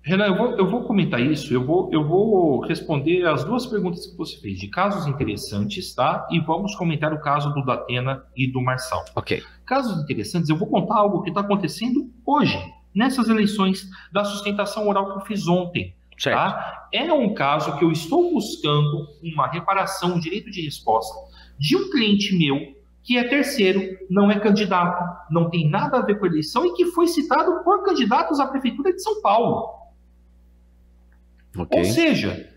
Renan, eu vou comentar isso, eu vou responder as 2 perguntas que você fez, de casos interessantes, tá? E vamos comentar o caso do Datena e do Marçal. Ok. Casos interessantes, eu vou contar algo que está acontecendo hoje, nessas eleições da sustentação oral que eu fiz ontem. Tá? É um caso que eu estou buscando uma reparação, um direito de resposta de um cliente meu que é terceiro, não é candidato, não tem nada a ver com a eleição e que foi citado por candidatos à Prefeitura de São Paulo. Ou seja,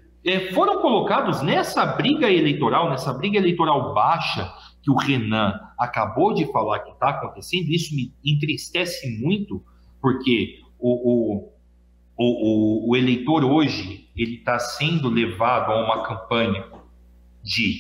foram colocados nessa briga eleitoral baixa que o Renan acabou de falar que está acontecendo. Isso me entristece muito, porque o eleitor hoje, ele está sendo levado a uma campanha de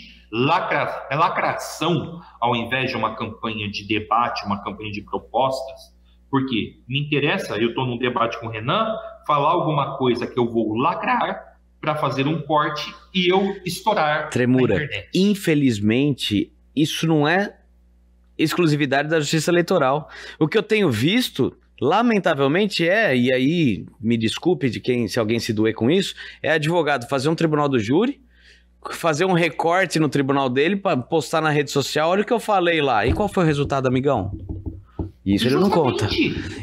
lacração, ao invés de uma campanha de debate, uma campanha de propostas, porque me interessa, eu estou num debate com o Renan, falar alguma coisa que eu vou lacrar para fazer um corte e eu estourar Tremura, na internet. Infelizmente, isso não é exclusividade da Justiça Eleitoral. O que eu tenho visto, lamentavelmente, e aí me desculpe se alguém se doer com isso, é advogado fazer um tribunal do júri, fazer um recorte no tribunal dele para postar na rede social, olha o que eu falei lá, e qual foi o resultado, amigão? Isso ele não conta.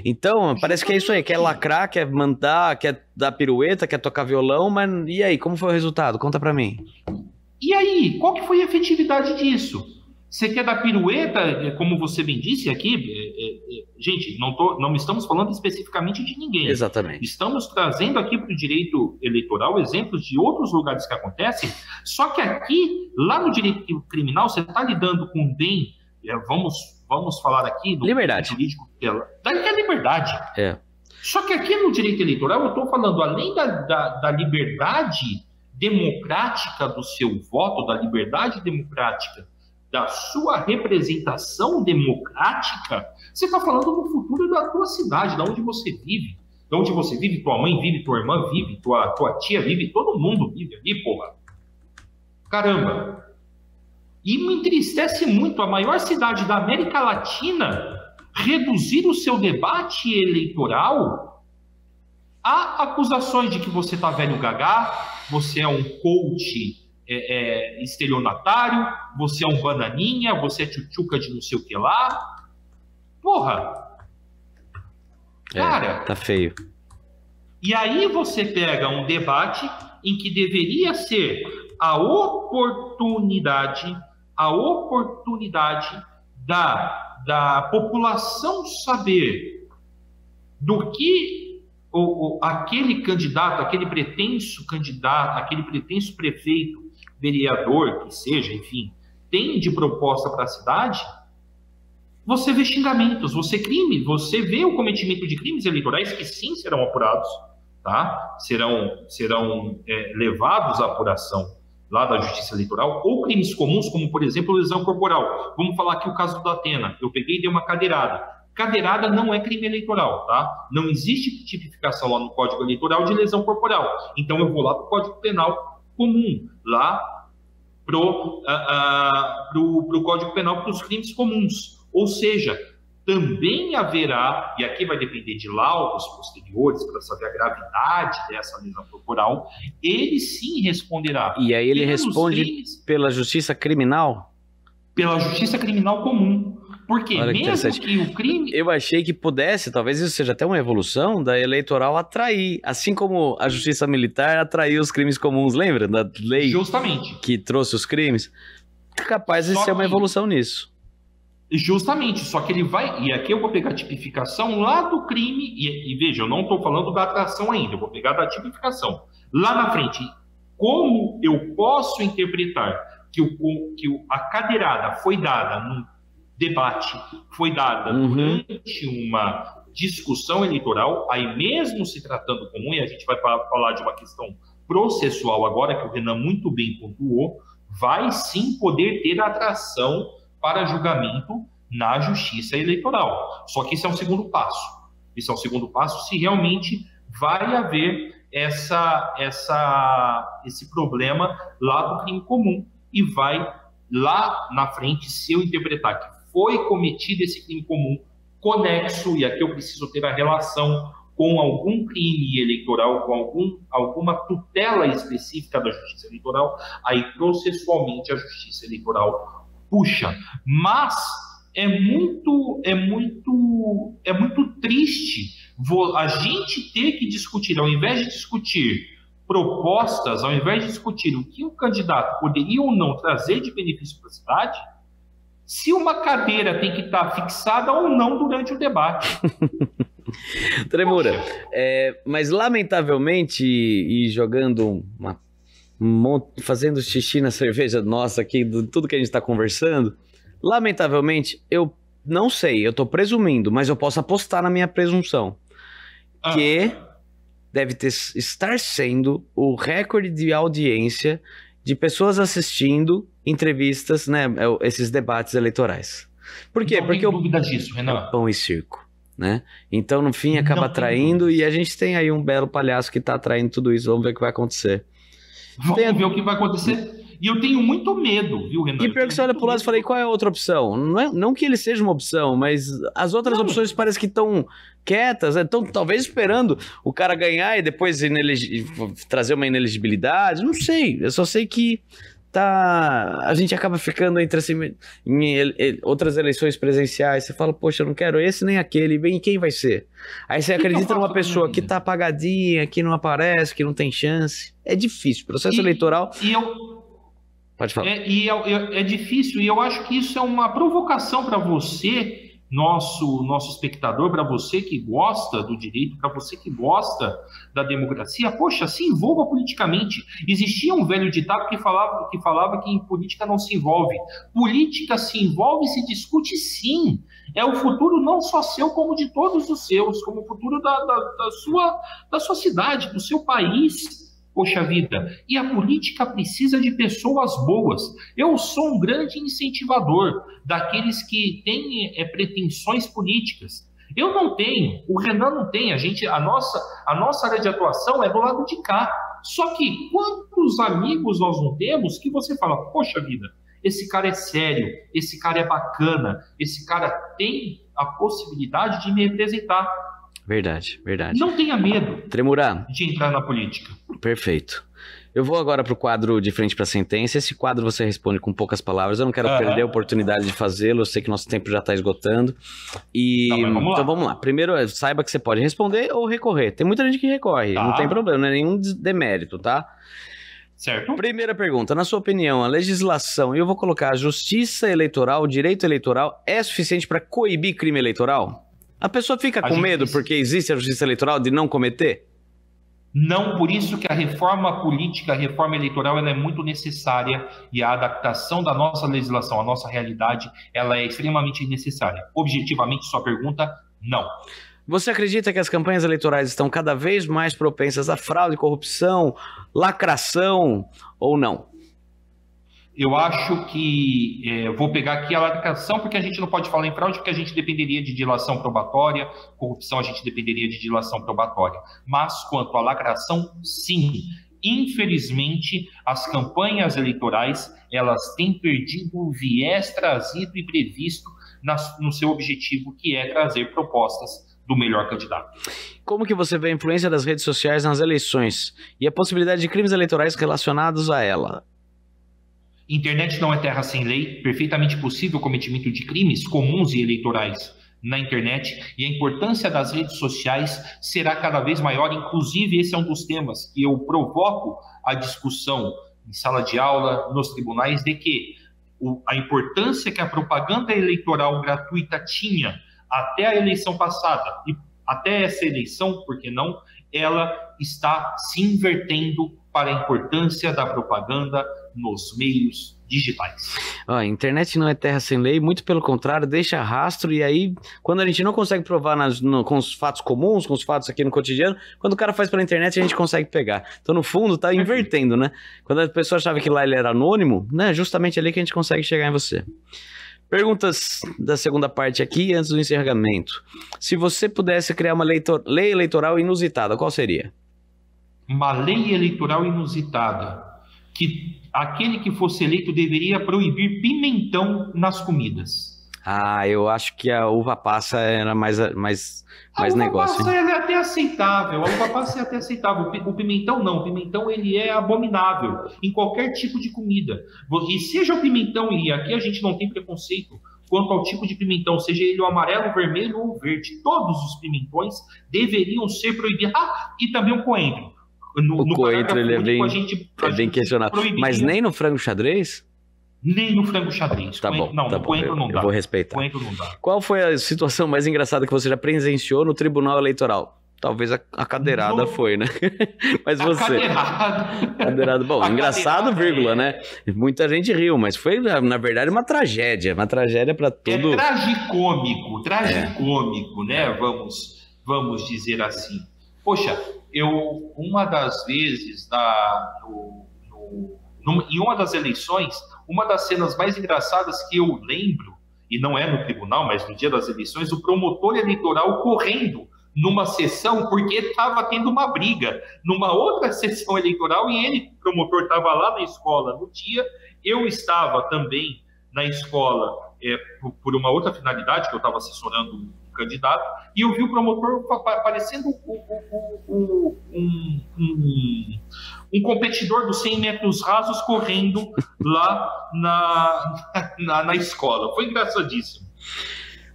Então, parece que é isso aí, quer lacrar, quer mandar, quer dar pirueta, quer tocar violão, mas e aí, como foi o resultado? Conta pra mim. E aí, qual que foi a efetividade disso? Você quer dar pirueta, como você bem disse aqui, gente, não estamos falando especificamente de ninguém. Exatamente. Estamos trazendo aqui para o direito eleitoral exemplos de outros lugares que acontecem, só que aqui, lá no direito criminal, você está lidando com bem, vamos falar aqui do liberdade jurídico, da liberdade. Só que aqui no direito eleitoral, eu estou falando, além da liberdade democrática do seu voto, da liberdade democrática da sua representação democrática, você está falando do futuro da tua cidade, da onde você vive. De onde você vive, tua mãe vive, tua irmã vive, tua tia vive, todo mundo vive ali, porra. Caramba. E me entristece muito a maior cidade da América Latina reduzir o seu debate eleitoral a acusações de que você tá velho gagá, você é um coach estelionatário, você é um bananinha, você é tchutchuca de não sei o que lá. Porra! Cara, tá feio. E aí você pega um debate em que deveria ser a oportunidade da população saber do que aquele candidato, aquele pretenso prefeito, vereador, que seja, enfim, tem de proposta para a cidade. Você vê xingamentos, você vê o cometimento de crimes eleitorais que sim serão apurados, tá? Serão levados à apuração lá da Justiça Eleitoral, ou crimes comuns, como, por exemplo, lesão corporal. Vamos falar aqui o caso da Atena. Eu peguei e dei uma cadeirada. Cadeirada não é crime eleitoral, tá? Não existe tipificação lá no Código Eleitoral de lesão corporal. Então eu vou lá para o Código Penal comum, lá pro Código Penal para os crimes comuns. Ou seja, também haverá, e aqui vai depender de laudos posteriores para saber a gravidade dessa lesão corporal, ele sim responderá. E aí ele responde pela justiça criminal? Pela justiça criminal comum. Porque mesmo que o crime... Eu achei que pudesse, talvez isso seja até uma evolução da eleitoral atrair, assim como a justiça militar atraiu os crimes comuns, lembra? Da lei justamente que trouxe os crimes. É capaz de ser uma evolução nisso. Justamente, só que ele vai... E aqui eu vou pegar a tipificação lá do crime, e veja, eu não estou falando da atração ainda, eu vou pegar da tipificação. Lá na frente, como eu posso interpretar que a cadeirada foi dada num debate, foi dada durante uma discussão eleitoral, aí mesmo se tratando comum, e a gente vai falar de uma questão processual agora, que o Renan muito bem pontuou, vai sim poder ter atração para julgamento na Justiça Eleitoral. Só que isso é um segundo passo. Isso é um segundo passo se realmente vai haver esse problema lá do crime comum e vai lá na frente, se eu interpretar que foi cometido esse crime comum conexo, e aqui eu preciso ter a relação com algum crime eleitoral, com alguma tutela específica da Justiça Eleitoral, aí processualmente a Justiça Eleitoral puxa. Mas é muito triste a gente ter que discutir, ao invés de discutir propostas, ao invés de discutir o que o candidato poderia ou não trazer de benefício para a cidade, se uma cadeira tem que estar fixada ou não durante o debate. Tremura, mas lamentavelmente, e jogando fazendo xixi na cerveja nossa aqui, tudo que a gente está conversando, lamentavelmente, eu não sei, eu estou presumindo, mas eu posso apostar na minha presunção, que deve estar sendo o recorde de audiência de pessoas assistindo entrevistas, né, esses debates eleitorais. Por quê? Não porque tenho dúvidas disso, Renan. É pão e circo, né? Então, no fim, acaba atraindo, e a gente tem aí um belo palhaço que está atraindo tudo isso. Vamos ver o que vai acontecer. Vamos ver o que vai acontecer. E eu tenho muito medo, viu, Renan? E pior que você olha pro lado e falei, qual é a outra opção? Não que ele seja uma opção, mas as outras opções parecem que estão quietas, estão talvez esperando o cara ganhar e depois trazer uma inelegibilidade. Não sei, eu só sei que a gente acaba ficando entre assim, em outras eleições presenciais. Você fala, poxa, eu não quero esse nem aquele, bem, quem vai ser? Aí você acredita numa pessoa que tá apagadinha, que não aparece, que não tem chance. É difícil, processo eleitoral... Pode falar. É difícil, e eu acho que isso é uma provocação para você, nosso espectador, para você que gosta do direito, para você que gosta da democracia. Poxa, se envolva politicamente. Existia um velho ditado que falava que em política não se envolve. Política se envolve e se discute, sim. É o futuro não só seu, como de todos os seus, como o futuro da sua cidade, do seu país. Poxa vida, e a política precisa de pessoas boas. Eu sou um grande incentivador daqueles que têm pretensões políticas. Eu não tenho, o Renan não tem, a nossa área de atuação é do lado de cá. Só que quantos amigos nós não temos que você fala, poxa vida, esse cara é sério, esse cara é bacana, esse cara tem a possibilidade de me representar. Verdade, verdade. Não tenha medo Tremurá, de entrar na política. perfeito. Eu vou agora para o quadro de frente para a sentença. Esse quadro você responde com poucas palavras. Eu não quero perder a oportunidade de fazê-lo. Eu sei que nosso tempo já está esgotando. Então vamos lá. Primeiro, saiba que você pode responder ou recorrer. Tem muita gente que recorre. Não tem problema, não é nenhum demérito, tá? Certo. Primeira pergunta. Na sua opinião, a legislação, e eu vou colocar a justiça eleitoral, o direito eleitoral, é suficiente para coibir crime eleitoral? A pessoa fica com medo porque existe a justiça eleitoral de não cometer? Não, por isso que a reforma política, a reforma eleitoral, ela é muito necessária e a adaptação da nossa legislação à nossa realidade, ela é extremamente necessária. Objetivamente, sua pergunta, não. Você acredita que as campanhas eleitorais estão cada vez mais propensas a fraude, corrupção, lacração ou não? Eu acho que, vou pegar aqui a lacração, porque a gente não pode falar em fraude, porque a gente dependeria de dilação probatória, corrupção a gente dependeria de dilação probatória. Mas quanto à lacração, sim. Infelizmente, as campanhas eleitorais, elas têm perdido o viés trazido e previsto no seu objetivo, que é trazer propostas do melhor candidato. Como que você vê a influência das redes sociais nas eleições e a possibilidade de crimes eleitorais relacionados a ela? Internet não é terra sem lei, perfeitamente possível o cometimento de crimes comuns e eleitorais na internet, e a importância das redes sociais será cada vez maior. Inclusive, esse é um dos temas que eu provoco a discussão em sala de aula, nos tribunais, de que a importância que a propaganda eleitoral gratuita tinha até a eleição passada, e até essa eleição, por que não, ela está se invertendo para a importância da propaganda nos meios digitais. A internet não é terra sem lei, muito pelo contrário, deixa rastro, e aí, quando a gente não consegue provar com os fatos comuns, com os fatos aqui no cotidiano, quando o cara faz pela internet, a gente consegue pegar. Então, no fundo, tá invertendo, né? Quando a pessoa achava que lá ele era anônimo, né? Justamente ali que a gente consegue chegar em você. Perguntas da segunda parte aqui, antes do encerramento. Se você pudesse criar uma lei eleitoral inusitada, qual seria? Uma lei eleitoral inusitada, que aquele que fosse eleito deveria proibir pimentão nas comidas. Eu acho que a uva passa era mais negócio. A uva passa é até aceitável, o pimentão não, o pimentão ele é abominável em qualquer tipo de comida. E seja o pimentão, e aqui a gente não tem preconceito quanto ao tipo de pimentão, seja ele o amarelo, o vermelho ou o verde, todos os pimentões deveriam ser proibidos. E também o coentro. O coentro ele é bem questionado. Mas nem no frango xadrez? Nem no frango xadrez. Tá bom. Não, tá no coentro não dá. Eu vou respeitar. Coentro não dá. Qual foi a situação mais engraçada que você já presenciou no Tribunal Eleitoral? Talvez a cadeirada foi, né? Mas você... Cadeirada. Bom, engraçado, vírgula, né? Muita gente riu, mas foi, na verdade, uma tragédia. Uma tragédia para tudo... É tragicômico, né? Vamos dizer assim. Poxa, uma das vezes, em uma das eleições, uma das cenas mais engraçadas que eu lembro, e não é no tribunal, mas no dia das eleições, o promotor eleitoral correndo numa sessão, porque estava tendo uma briga numa outra sessão eleitoral, e ele, o promotor, estava lá na escola no dia, eu estava também na escola por uma outra finalidade, que eu estava assessorando um candidato, e eu vi o promotor parecendo um competidor dos 100 metros rasos correndo lá na escola. Foi engraçadíssimo.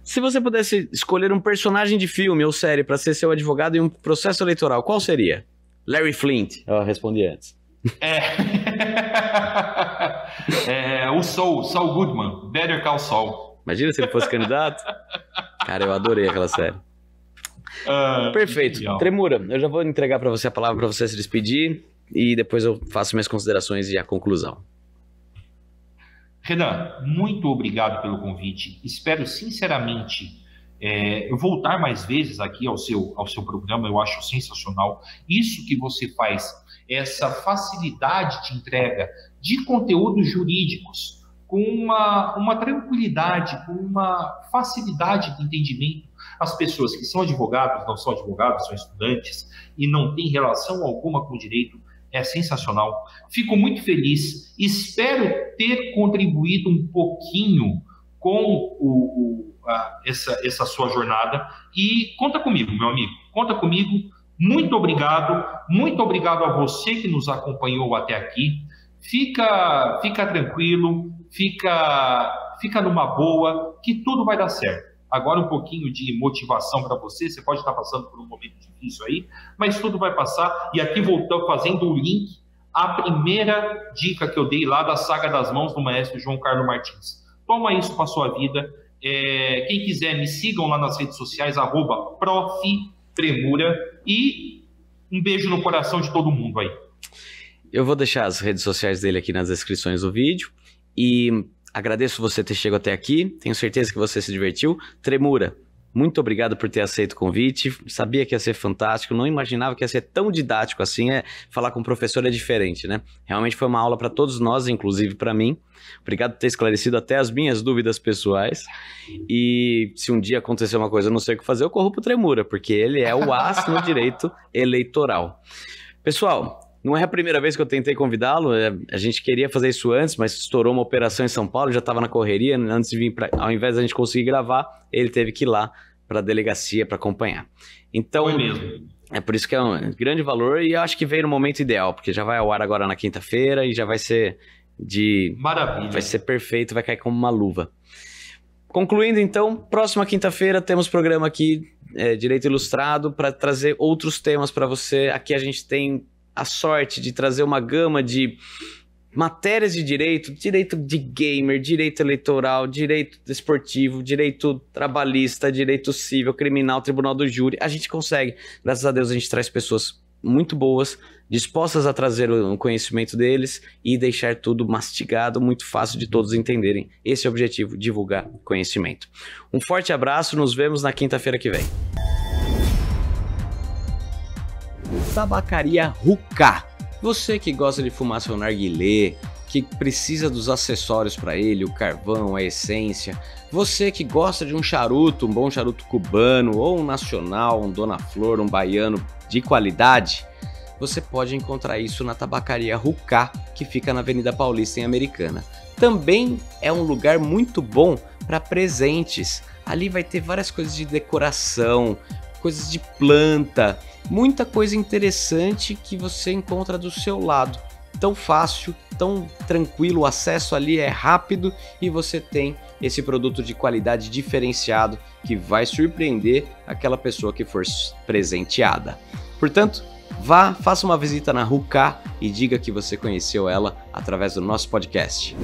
Se você pudesse escolher um personagem de filme ou série para ser seu advogado em um processo eleitoral, qual seria? Larry Flint, eu respondi antes. O Saul Goodman, Better Call Saul. Imagina se ele fosse candidato. Cara, eu adorei aquela série. Perfeito. Tremura, eu já vou entregar para você a palavra para você se despedir e depois eu faço minhas considerações e a conclusão. Renan, muito obrigado pelo convite. Espero sinceramente voltar mais vezes aqui ao seu programa. Eu acho sensacional isso que você faz, essa facilidade de entrega de conteúdos jurídicos com uma tranquilidade, com uma facilidade de entendimento. As pessoas que são advogados, não são advogados, são estudantes e não têm relação alguma com o direito, é sensacional. Fico muito feliz, espero ter contribuído um pouquinho com essa sua jornada e conta comigo, meu amigo, conta comigo. Muito obrigado a você que nos acompanhou até aqui. Fica tranquilo, fica numa boa, que tudo vai dar certo. Agora um pouquinho de motivação para você, você pode estar passando por um momento difícil aí, mas tudo vai passar. E aqui voltamos fazendo o link à primeira dica que eu dei lá da Saga das Mãos do maestro João Carlos Martins. Toma isso para a sua vida. Quem quiser, me sigam lá nas redes sociais, @proftremura, e um beijo no coração de todo mundo aí. Eu vou deixar as redes sociais dele aqui nas descrições do vídeo e agradeço você ter chegado até aqui, tenho certeza que você se divertiu. Tremura, muito obrigado por ter aceito o convite, sabia que ia ser fantástico, não imaginava que ia ser tão didático assim, falar com o professor é diferente, né? Realmente foi uma aula para todos nós, inclusive para mim. Obrigado por ter esclarecido até as minhas dúvidas pessoais. E se um dia acontecer uma coisa eu não sei o que fazer, eu corro pro Tremura, porque ele é o as no direito eleitoral. Pessoal, não é a primeira vez que eu tentei convidá-lo, a gente queria fazer isso antes, mas estourou uma operação em São Paulo, já estava na correria, antes de vir ao invés de a gente conseguir gravar, ele teve que ir lá para a delegacia para acompanhar. Então, foi mesmo. É por isso que é um grande valor e eu acho que veio no momento ideal, porque já vai ao ar agora na quinta-feira e já vai ser maravilha. Vai ser perfeito, vai cair como uma luva. Concluindo então, próxima quinta-feira temos programa aqui, Direito Ilustrado, para trazer outros temas para você. Aqui a gente tem a sorte de trazer uma gama de matérias de direito de gamer, direito eleitoral, direito desportivo, direito trabalhista, direito civil, criminal, tribunal do júri. A gente consegue, graças a Deus, a gente traz pessoas muito boas, dispostas a trazer o conhecimento deles e deixar tudo mastigado, muito fácil de todos entenderem. Esse é o objetivo, divulgar conhecimento. Um forte abraço, nos vemos na quinta-feira que vem. Tabacaria Rucá. Você que gosta de fumar seu narguilé, que precisa dos acessórios para ele, o carvão, a essência. Você que gosta de um charuto, um bom charuto cubano, ou um nacional, um Dona Flor, um baiano de qualidade, você pode encontrar isso na Tabacaria Rucá, que fica na Avenida Paulista, em Americana. Também é um lugar muito bom para presentes. Ali vai ter várias coisas de decoração, coisas de planta, muita coisa interessante que você encontra do seu lado. Tão fácil, tão tranquilo, o acesso ali é rápido e você tem esse produto de qualidade diferenciado que vai surpreender aquela pessoa que for presenteada. Portanto, vá, faça uma visita na Rucá e diga que você conheceu ela através do nosso podcast.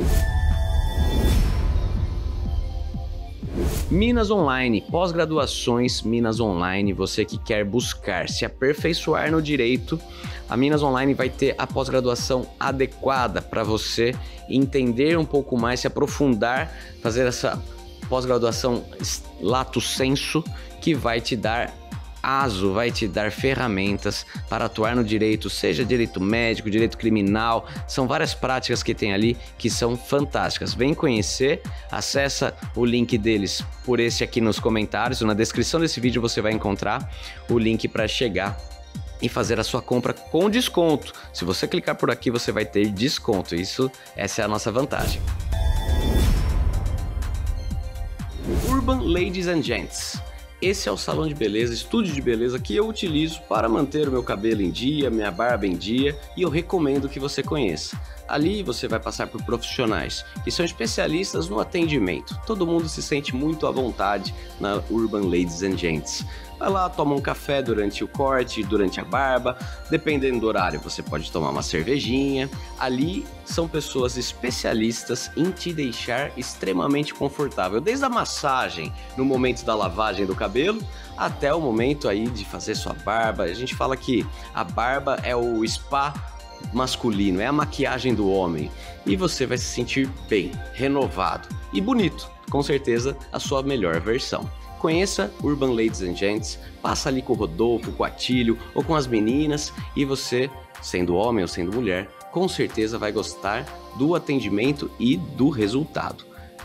Minas Online, pós-graduações Minas Online, você que quer buscar se aperfeiçoar no direito, a Minas Online vai ter a pós-graduação adequada para você entender um pouco mais, se aprofundar, fazer essa pós-graduação lato sensu, que vai te dar vai te dar ferramentas para atuar no direito, seja direito médico, direito criminal, são várias práticas que tem ali que são fantásticas. Vem conhecer, acessa o link deles por esse aqui nos comentários, na descrição desse vídeo você vai encontrar o link para chegar e fazer a sua compra com desconto. Se você clicar por aqui você vai ter desconto, essa é a nossa vantagem. Urban Ladies and Gents. Esse é o salão de beleza, estúdio de beleza que eu utilizo para manter o meu cabelo em dia, minha barba em dia, e eu recomendo que você conheça. Ali você vai passar por profissionais que são especialistas no atendimento. Todo mundo se sente muito à vontade na Urban Ladies and Gents. Vai lá, toma um café durante o corte, durante a barba, dependendo do horário você pode tomar uma cervejinha. Ali são pessoas especialistas em te deixar extremamente confortável, desde a massagem no momento da lavagem do cabelo até o momento aí de fazer sua barba. A gente fala que a barba é o spa masculino, é a maquiagem do homem, e você vai se sentir bem, renovado e bonito, com certeza a sua melhor versão. Conheça Urban Ladies and Gents, passa ali com o Rodolfo, com o Atílio ou com as meninas e você, sendo homem ou sendo mulher, com certeza vai gostar do atendimento e do resultado.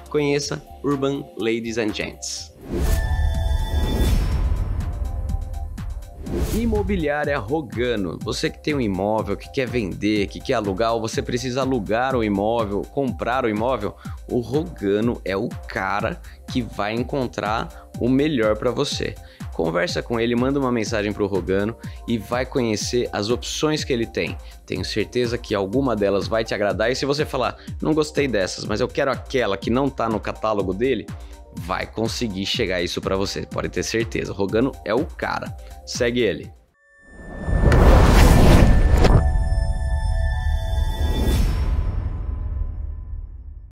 Conheça Urban Ladies and Gents. Imobiliária Rogano. Você que tem um imóvel, que quer vender, que quer alugar, ou você precisa alugar o imóvel, comprar o imóvel, o Rogano é o cara que vai encontrar o melhor para você. Conversa com ele, manda uma mensagem para o Rogano e vai conhecer as opções que ele tem. Tenho certeza que alguma delas vai te agradar, e se você falar, não gostei dessas, mas eu quero aquela que não está no catálogo dele, vai conseguir chegar isso para você, pode ter certeza. O Rogano é o cara. Segue ele.